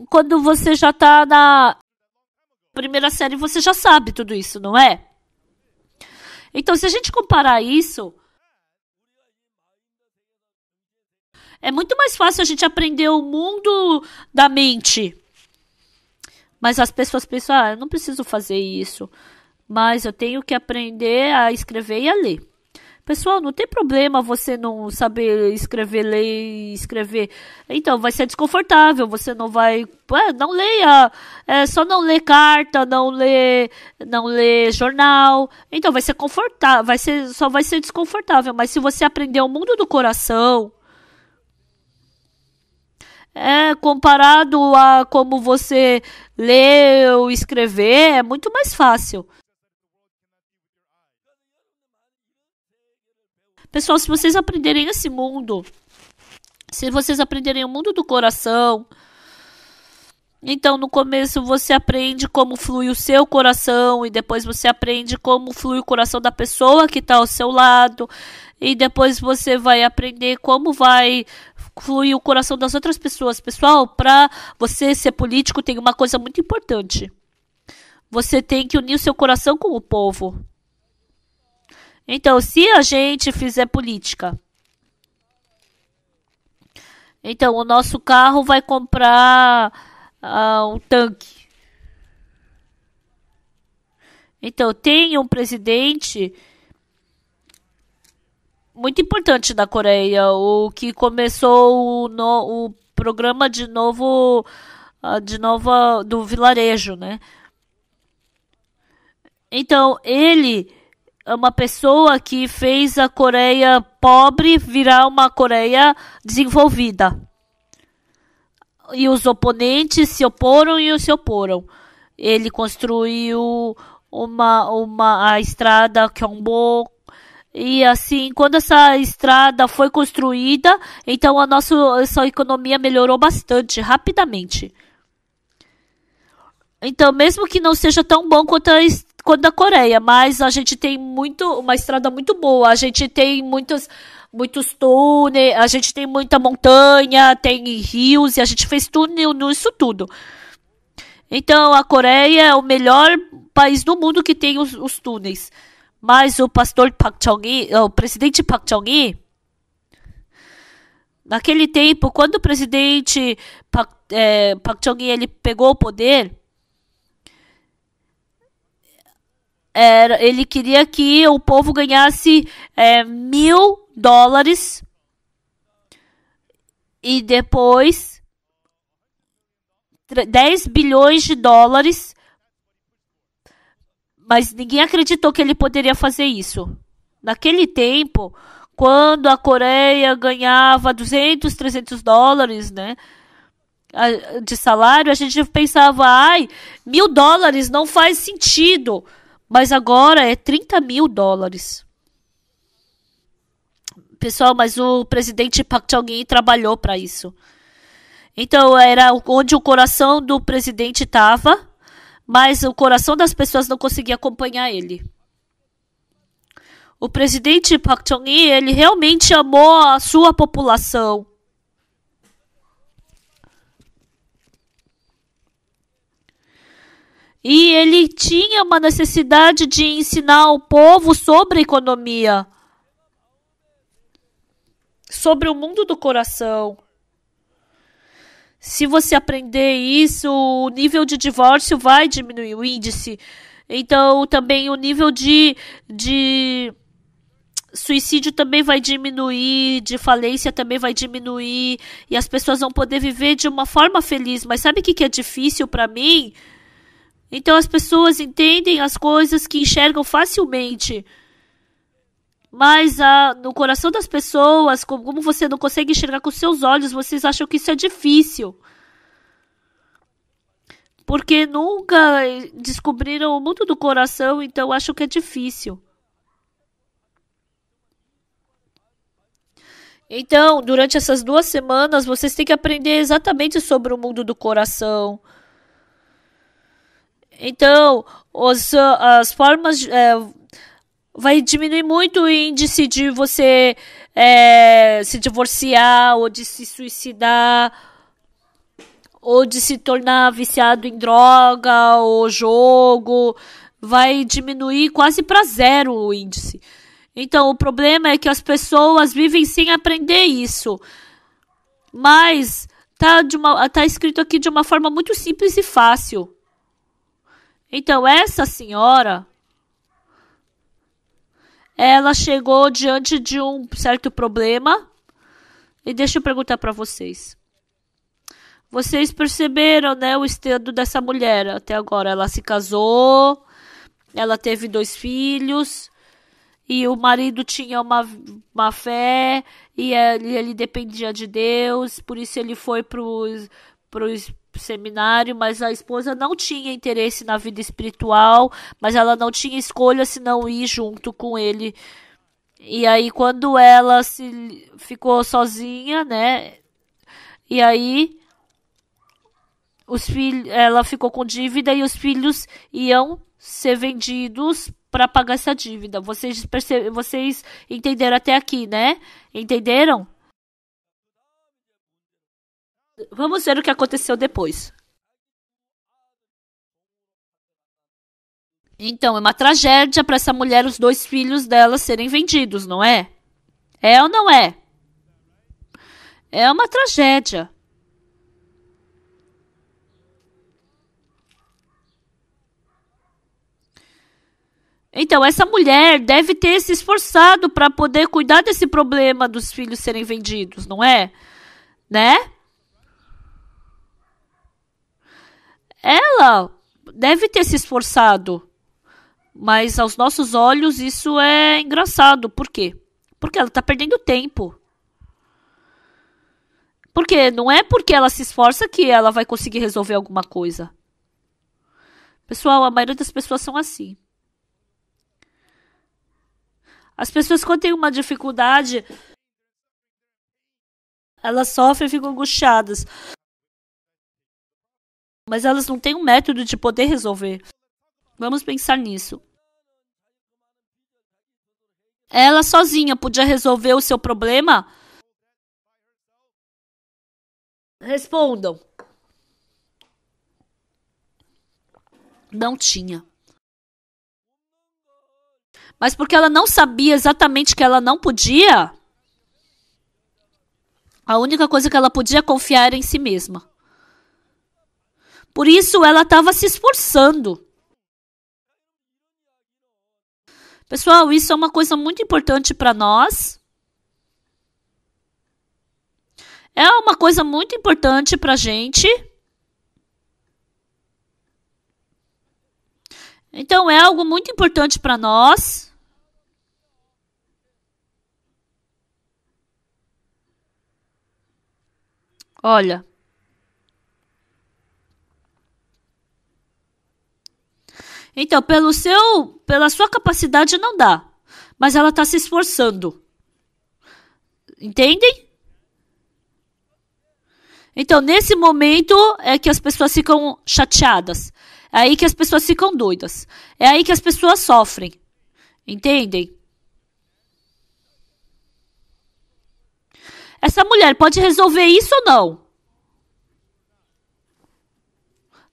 quando você já está na primeira série, você já sabe tudo isso, não é? Então, se a gente comparar isso, é muito mais fácil a gente aprender o mundo da mente. Mas as pessoas pensam, eu não preciso fazer isso. Mas eu tenho que aprender a escrever e a ler. Pessoal, não tem problema você não saber escrever, ler e escrever. Então, vai ser desconfortável. Você não vai... não leia. Só não ler carta, não ler jornal. Então, vai ser confortável. Só vai ser desconfortável. Mas se você aprender o mundo do coração... comparado a como você ler ou escrever, é muito mais fácil. Pessoal, se vocês aprenderem esse mundo, se vocês aprenderem o mundo do coração, então no começo você aprende como flui o seu coração e depois você aprende como flui o coração da pessoa que está ao seu lado e depois você vai aprender como vai fluir o coração das outras pessoas. Pessoal, para você ser político tem uma coisa muito importante. Você tem que unir o seu coração com o povo. Então, se a gente fizer política, então o nosso carro vai comprar um tanque. Então, tem um presidente muito importante na Coreia, o que começou o programa do vilarejo, né? Então, ele é uma pessoa que fez a Coreia pobre virar uma Coreia desenvolvida. E os oponentes se oporam e se oporam. Ele construiu a estrada Gyeongbok. E assim, quando essa estrada foi construída, então essa economia melhorou bastante, rapidamente. Então, mesmo que não seja tão bom quanto a Coreia, mas a gente tem uma estrada muito boa, a gente tem muitos túneis, a gente tem muita montanha, tem rios, e a gente fez túnel nisso tudo. Então, a Coreia é o melhor país do mundo que tem os túneis. Mas o pastor Park Chung-hee, o presidente Park Chung-hee, naquele tempo, quando o presidente Park Chung-hee ele pegou o poder, ele queria que o povo ganhasse $1.000 e depois 10 bilhões de dólares, mas ninguém acreditou que ele poderia fazer isso. Naquele tempo, quando a Coreia ganhava 200, $300, né, de salário, a gente pensava, ai, $1.000 não faz sentido. Mas agora é $30.000. Pessoal, mas o presidente Park Chung-hee trabalhou para isso. Então era onde o coração do presidente estava, mas o coração das pessoas não conseguia acompanhar ele. O presidente Park Chung-hee, ele realmente amou a sua população. E ele tinha uma necessidade de ensinar o povo sobre economia, sobre o mundo do coração. Se você aprender isso, o nível de divórcio vai diminuir, o índice. Então, também o nível de suicídio também vai diminuir, de falência também vai diminuir, e as pessoas vão poder viver de uma forma feliz. Mas sabe o que é difícil para mim? Então as pessoas entendem as coisas que enxergam facilmente. Mas no coração das pessoas, como você não consegue enxergar com seus olhos, vocês acham que isso é difícil. Porque nunca descobriram o mundo do coração, então acham que é difícil. Então, durante essas 2 semanas, vocês têm que aprender exatamente sobre o mundo do coração. Então, as formas vai diminuir muito o índice de você se divorciar ou de se suicidar ou de se tornar viciado em droga ou jogo. Vai diminuir quase para 0 o índice. Então, o problema é que as pessoas vivem sem aprender isso. Mas tá escrito aqui de uma forma muito simples e fácil. Então, essa senhora, ela chegou diante de um certo problema. E deixa eu perguntar para vocês. Vocês perceberam, né, o estado dessa mulher até agora? Ela se casou, ela teve 2 filhos, e o marido tinha uma fé, e ele dependia de Deus, por isso ele foi pro seminário, mas a esposa não tinha interesse na vida espiritual, mas ela não tinha escolha senão ir junto com ele. E aí quando ela ficou sozinha, né? E aí ela ficou com dívida e os filhos iam ser vendidos para pagar essa dívida. Vocês entenderam até aqui, né? Entenderam? Vamos ver o que aconteceu depois. Então, é uma tragédia para essa mulher os 2 filhos dela serem vendidos, não é? É ou não é? É uma tragédia. Então, essa mulher deve ter se esforçado para poder cuidar desse problema dos filhos serem vendidos, não é? Né? Ela deve ter se esforçado, Mas aos nossos olhos isso é engraçado. Por quê? Porque ela está perdendo tempo. Porque não é porque ela se esforça que ela vai conseguir resolver alguma coisa. Pessoal, a maioria das pessoas são assim. As pessoas, quando têm uma dificuldade, elas sofrem e ficam angustiadas. Mas elas não têm um método de poder resolver. Vamos pensar nisso. Ela sozinha podia resolver o seu problema? Respondam. Não tinha. Mas porque ela não sabia exatamente que ela não podia, a única coisa que ela podia confiar era em si mesma. Por isso ela estava se esforçando. Pessoal, isso é uma coisa muito importante para nós. É uma coisa muito importante para a gente. Então, é algo muito importante para nós. Olha. Então, pela sua capacidade não dá. Mas ela está se esforçando. Entendem? Então, nesse momento é que as pessoas ficam chateadas. É aí que as pessoas ficam doidas. É aí que as pessoas sofrem. Entendem? Essa mulher pode resolver isso ou não?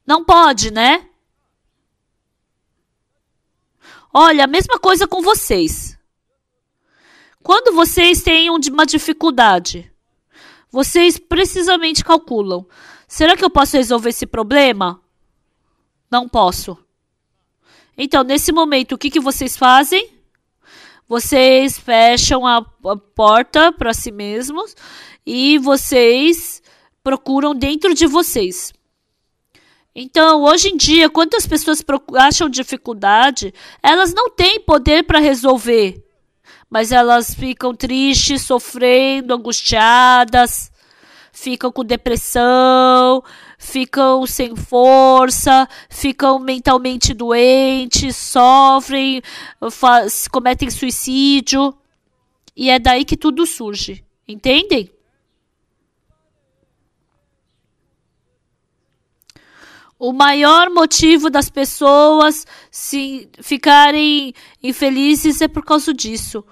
Não pode, né? Olha, a mesma coisa com vocês. Quando vocês têm uma dificuldade, vocês precisamente calculam: será que eu posso resolver esse problema? Não posso. Então, nesse momento, o que vocês fazem? Vocês fecham a porta para si mesmos e vocês procuram dentro de vocês. Então, hoje em dia, quantas pessoas acham dificuldade, elas não têm poder para resolver, mas elas ficam tristes, sofrendo, angustiadas, ficam com depressão, ficam sem força, ficam mentalmente doentes, sofrem, cometem suicídio. E é daí que tudo surge. Entendem? O maior motivo das pessoas se ficarem infelizes é por causa disso.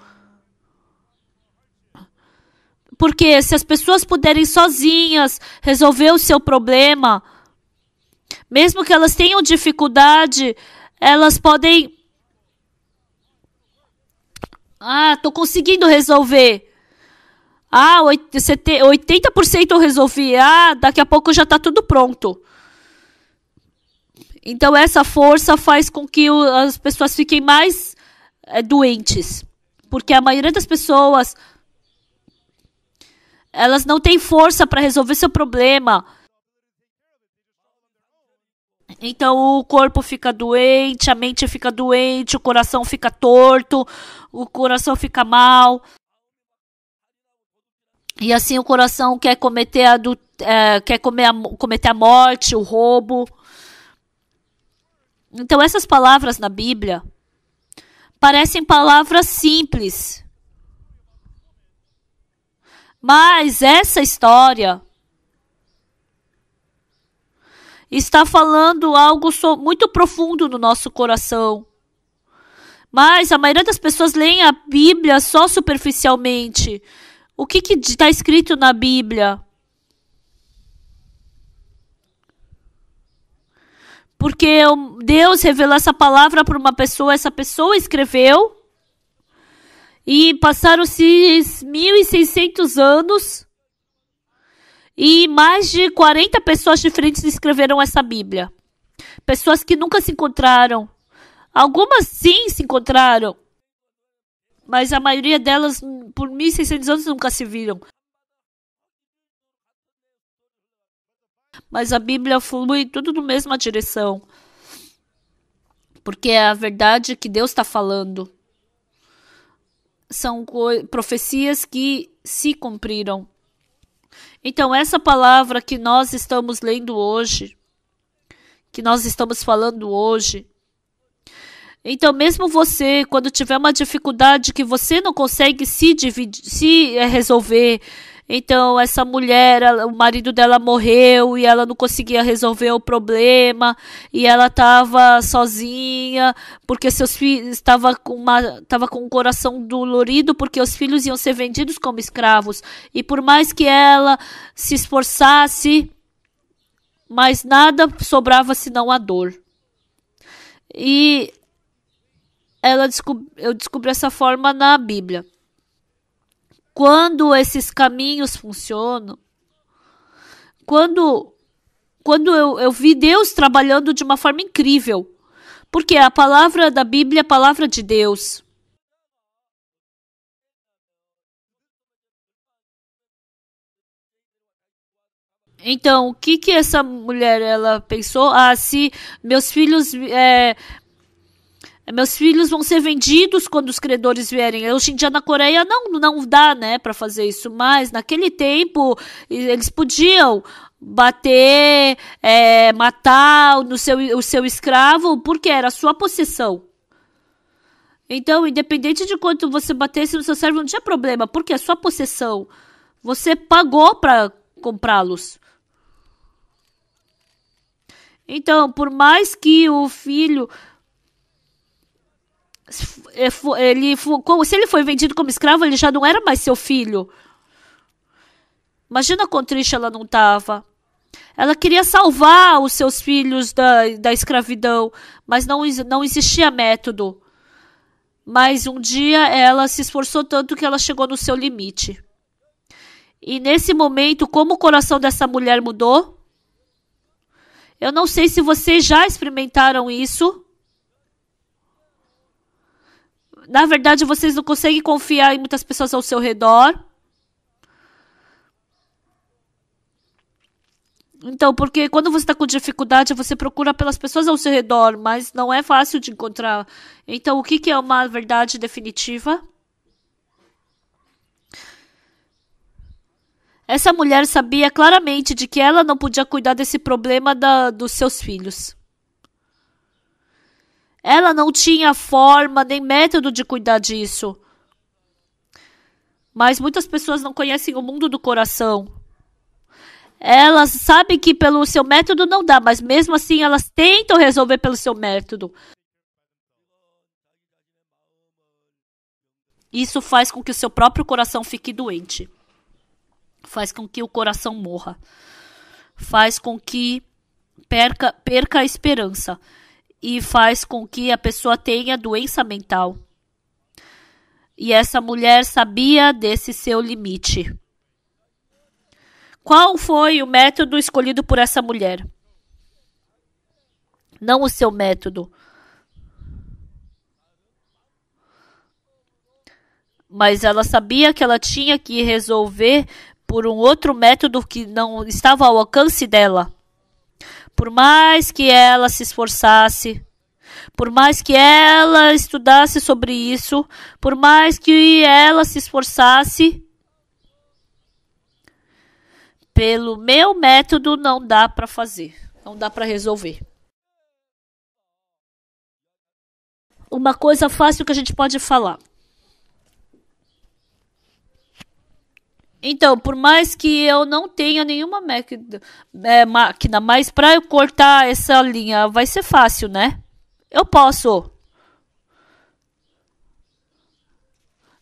Porque se as pessoas puderem sozinhas resolver o seu problema, mesmo que elas tenham dificuldade, elas podem... tô conseguindo resolver. 80% eu resolvi. Daqui a pouco já está tudo pronto. Então, essa força faz com que as pessoas fiquem mais doentes. Porque a maioria das pessoas, elas não têm força para resolver seu problema. Então, o corpo fica doente, a mente fica doente, o coração fica torto, o coração fica mal. E assim o coração quer cometer a morte, o roubo. Então, essas palavras na Bíblia parecem palavras simples. Mas essa história está falando algo muito profundo no nosso coração. Mas a maioria das pessoas leem a Bíblia só superficialmente. O que está escrito na Bíblia? Porque Deus revelou essa palavra para uma pessoa, essa pessoa escreveu, e passaram-se 1.600 anos, e mais de 40 pessoas diferentes escreveram essa Bíblia. Pessoas que nunca se encontraram. Algumas sim se encontraram, mas a maioria delas, por 1.600 anos, nunca se viram. Mas a Bíblia flui tudo na mesma direção. Porque é a verdade que Deus está falando. São profecias que se cumpriram. Então, essa palavra que nós estamos lendo hoje, que nós estamos falando hoje, então, mesmo você, quando tiver uma dificuldade que você não consegue se resolver, então essa mulher, o marido dela morreu e ela não conseguia resolver o problema e ela estava sozinha porque seus filhos estava com o coração dolorido porque os filhos iam ser vendidos como escravos e por mais que ela se esforçasse, mas nada sobrava senão a dor. E eu descobri essa forma na Bíblia. Quando esses caminhos funcionam, quando eu vi Deus trabalhando de uma forma incrível, porque a palavra da Bíblia é a palavra de Deus. Então, o que essa mulher ela pensou? Ah, se meus filhos meus filhos vão ser vendidos quando os credores vierem. Hoje em dia na Coreia não dá, né, para fazer isso. Mas naquele tempo eles podiam bater, matar o seu escravo porque era a sua possessão. Então, independente de quanto você batesse no seu servo, não tinha problema, porque é sua possessão. Você pagou para comprá-los. Então, por mais que o filho se ele foi vendido como escravo, ele já não era mais seu filho. Imagina quão triste ela não estava. Ela queria salvar os seus filhos da escravidão, mas não existia método. Mas um dia ela se esforçou tanto que ela chegou no seu limite. E nesse momento, como o coração dessa mulher mudou? Eu não sei se vocês já experimentaram isso. Na verdade, vocês não conseguem confiar em muitas pessoas ao seu redor. Então, porque quando você está com dificuldade, você procura pelas pessoas ao seu redor, mas não é fácil de encontrar. Então, o que é uma verdade definitiva? Essa mulher sabia claramente de que ela não podia cuidar desse problema dos seus filhos. Ela não tinha forma nem método de cuidar disso. Mas muitas pessoas não conhecem o mundo do coração. Elas sabem que pelo seu método não dá, mas mesmo assim elas tentam resolver pelo seu método. Isso faz com que o seu próprio coração fique doente. Faz com que o coração morra. Faz com que perca a esperança. E faz com que a pessoa tenha doença mental. E essa mulher sabia desse seu limite. Qual foi o método escolhido por essa mulher? Não o seu método. Mas ela sabia que ela tinha que resolver por um outro método que não estava ao alcance dela. Por mais que ela se esforçasse, por mais que ela estudasse sobre isso, por mais que ela se esforçasse, pelo meu método não dá para fazer, não dá para resolver. Uma coisa fácil que a gente pode falar. Então, por mais que eu não tenha nenhuma máquina, mas para eu cortar essa linha vai ser fácil, né? Eu posso.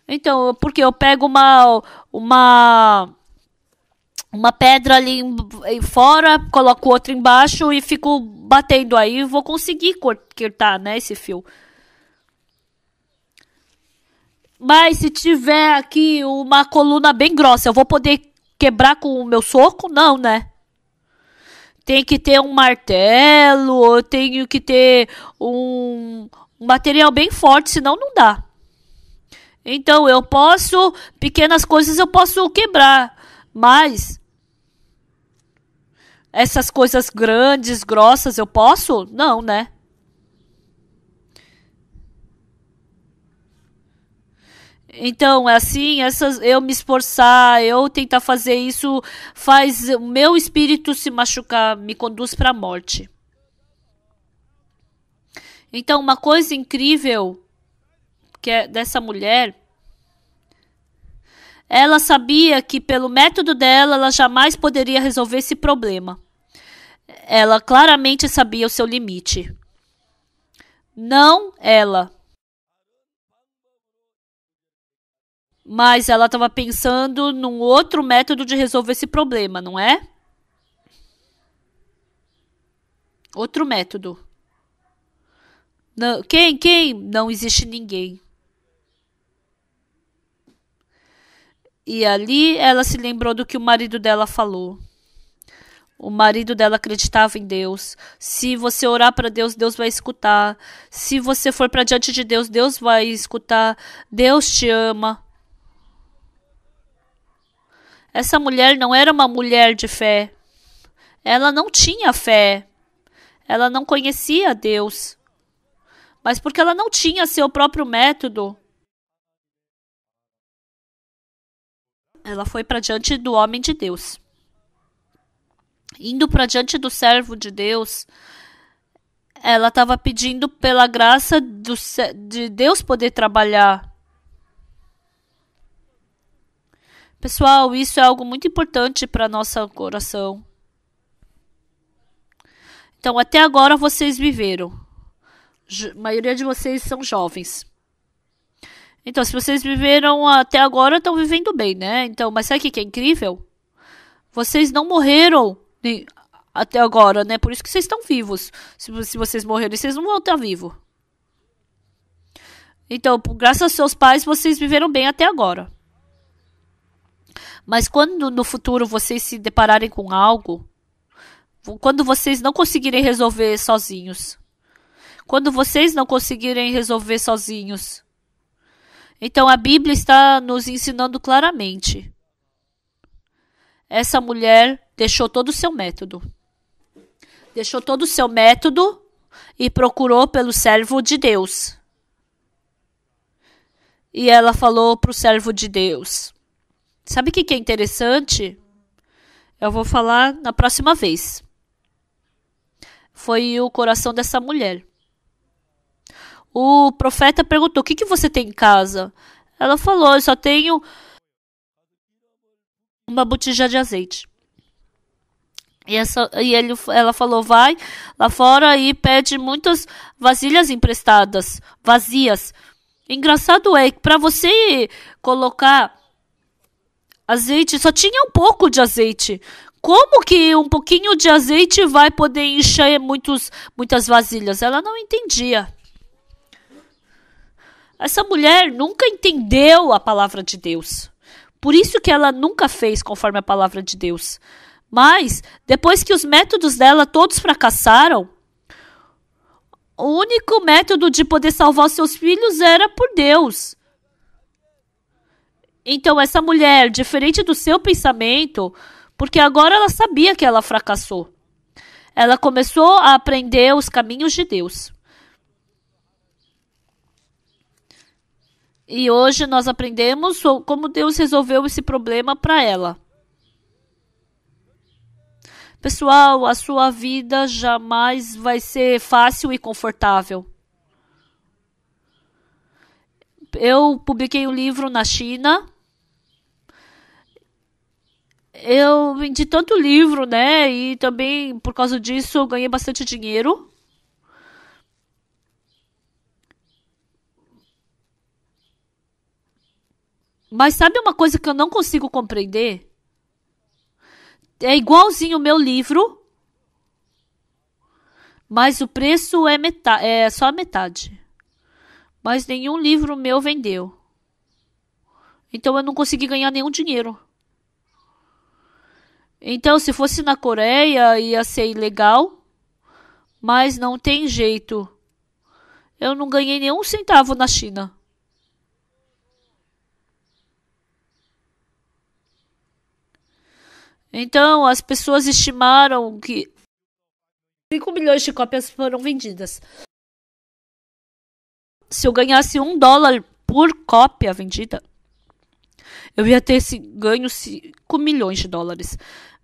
Então, porque eu pego uma pedra ali fora, coloco outra embaixo e fico batendo aí, vou conseguir cortar, né, esse fio. Mas se tiver aqui uma coluna bem grossa, eu vou poder quebrar com o meu soco? Não, né? Tem que ter um martelo, eu tenho que ter um material bem forte, senão não dá. Então, pequenas coisas eu posso quebrar, mas essas coisas grandes, grossas, eu posso? Não, né? Então, é assim, eu me esforçar, eu tentar fazer isso, faz o meu espírito se machucar, me conduz para a morte. Então, uma coisa incrível que é dessa mulher, ela sabia que pelo método dela, ela jamais poderia resolver esse problema. Ela claramente sabia o seu limite. Não ela. Mas ela estava pensando num outro método de resolver esse problema, não é? Outro método. Não, quem? Não existe ninguém. E ali ela se lembrou do que o marido dela falou. O marido dela acreditava em Deus. Se você orar para Deus, Deus vai escutar. Se você for para diante de Deus, Deus vai escutar. Deus te ama. Essa mulher não era uma mulher de fé. Ela não tinha fé. Ela não conhecia Deus. Mas porque ela não tinha seu próprio método, ela foi para diante do homem de Deus. Indo para diante do servo de Deus, ela estava pedindo pela graça de Deus poder trabalhar. Pessoal, isso é algo muito importante para nosso coração. Então, até agora vocês viveram. A maioria de vocês são jovens. Então, se vocês viveram até agora, estão vivendo bem, né? Então, mas sabe o que é incrível? Vocês não morreram até agora, né? Por isso que vocês estão vivos. Se vocês morrerem, vocês não vão estar vivos. Então, graças aos seus pais, vocês viveram bem até agora. Mas quando no futuro vocês se depararem com algo, quando vocês não conseguirem resolver sozinhos, quando vocês não conseguirem resolver sozinhos, então a Bíblia está nos ensinando claramente. Essa mulher deixou todo o seu método. Deixou todo o seu método e procurou pelo servo de Deus. E ela falou para o servo de Deus. Sabe o que é interessante? Eu vou falar na próxima vez. Foi o coração dessa mulher. O profeta perguntou, o que você tem em casa? Ela falou, eu só tenho uma botija de azeite. Ela falou, vai lá fora e pede muitas vasilhas emprestadas, vazias. Engraçado é que para você colocar azeite, só tinha um pouco de azeite. Como que um pouquinho de azeite vai poder encher muitas vasilhas? Ela não entendia. Essa mulher nunca entendeu a palavra de Deus. Por isso que ela nunca fez conforme a palavra de Deus. Mas, depois que os métodos dela todos fracassaram, o único método de poder salvar os seus filhos era por Deus. Então, essa mulher, diferente do seu pensamento, porque agora ela sabia que ela fracassou, ela começou a aprender os caminhos de Deus. E hoje nós aprendemos como Deus resolveu esse problema para ela. Pessoal, a sua vida jamais vai ser fácil e confortável. Eu publiquei um livro na China. Eu vendi tanto livro, né? E também, por causa disso, eu ganhei bastante dinheiro. Mas sabe uma coisa que eu não consigo compreender? É igualzinho o meu livro, mas o preço é só a metade. Mas nenhum livro meu vendeu. Então eu não consegui ganhar nenhum dinheiro. Então, se fosse na Coreia, ia ser ilegal. Mas não tem jeito. Eu não ganhei nenhum centavo na China. Então, as pessoas estimaram que 5 milhões de cópias foram vendidas. Se eu ganhasse $1 por cópia vendida, eu ia ter ganho 5 milhões de dólares.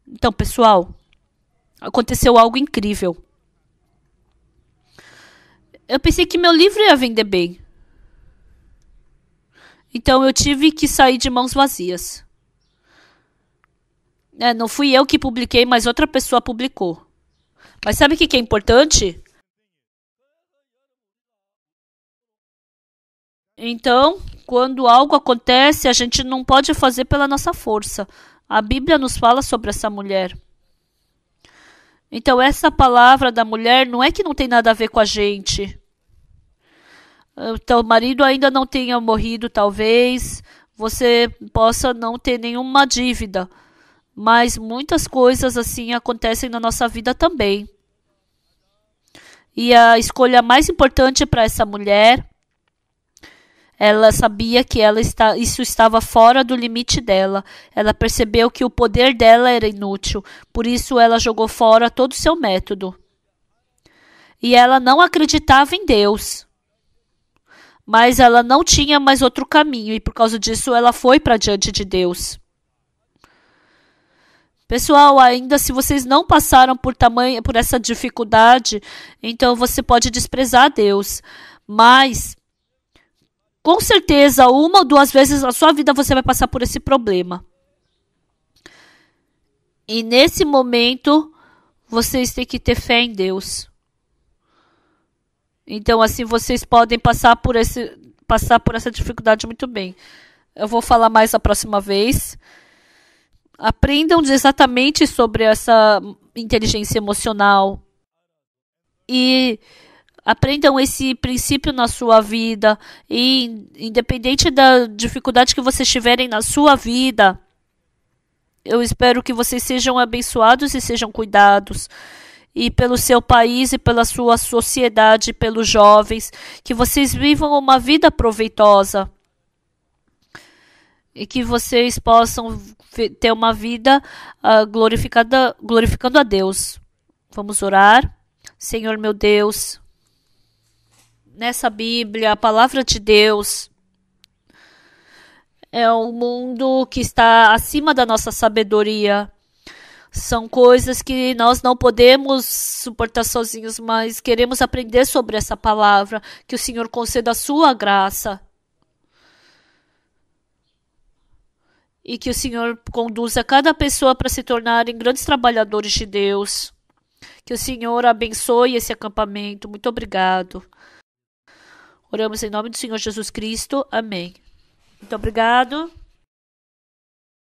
Então, pessoal, aconteceu algo incrível. Eu pensei que meu livro ia vender bem. Então, eu tive que sair de mãos vazias. Não fui eu que publiquei, mas outra pessoa publicou. Mas sabe o que é importante? Então, quando algo acontece, a gente não pode fazer pela nossa força. A Bíblia nos fala sobre essa mulher. Então, essa palavra da mulher não é que não tem nada a ver com a gente. Então, o marido ainda não tenha morrido, talvez. Você possa não ter nenhuma dívida. Mas muitas coisas assim acontecem na nossa vida também. E a escolha mais importante para essa mulher, ela sabia que isso estava fora do limite dela. Ela percebeu que o poder dela era inútil. Por isso ela jogou fora todo o seu método. E ela não acreditava em Deus. Mas ela não tinha mais outro caminho. E por causa disso ela foi para diante de Deus. Pessoal, ainda se vocês não passaram por essa dificuldade, então você pode desprezar Deus. Mas, com certeza, uma ou duas vezes na sua vida você vai passar por esse problema. E nesse momento, vocês têm que ter fé em Deus. Então, assim, vocês podem passar por essa dificuldade muito bem. Eu vou falar mais a próxima vez. Aprendam exatamente sobre essa inteligência emocional e aprendam esse princípio na sua vida. E independente da dificuldade que vocês tiverem na sua vida, eu espero que vocês sejam abençoados e sejam cuidados. E pelo seu país e pela sua sociedade, pelos jovens, que vocês vivam uma vida proveitosa. E que vocês possam ter uma vida glorificando a Deus. Vamos orar. Senhor meu Deus, nessa Bíblia, a palavra de Deus é um mundo que está acima da nossa sabedoria. São coisas que nós não podemos suportar sozinhos, mas queremos aprender sobre essa palavra. Que o Senhor conceda a sua graça. E que o Senhor conduza cada pessoa para se tornarem grandes trabalhadores de Deus. Que o Senhor abençoe esse acampamento. Muito obrigado. Oramos em nome do Senhor Jesus Cristo. Amém. Muito obrigado.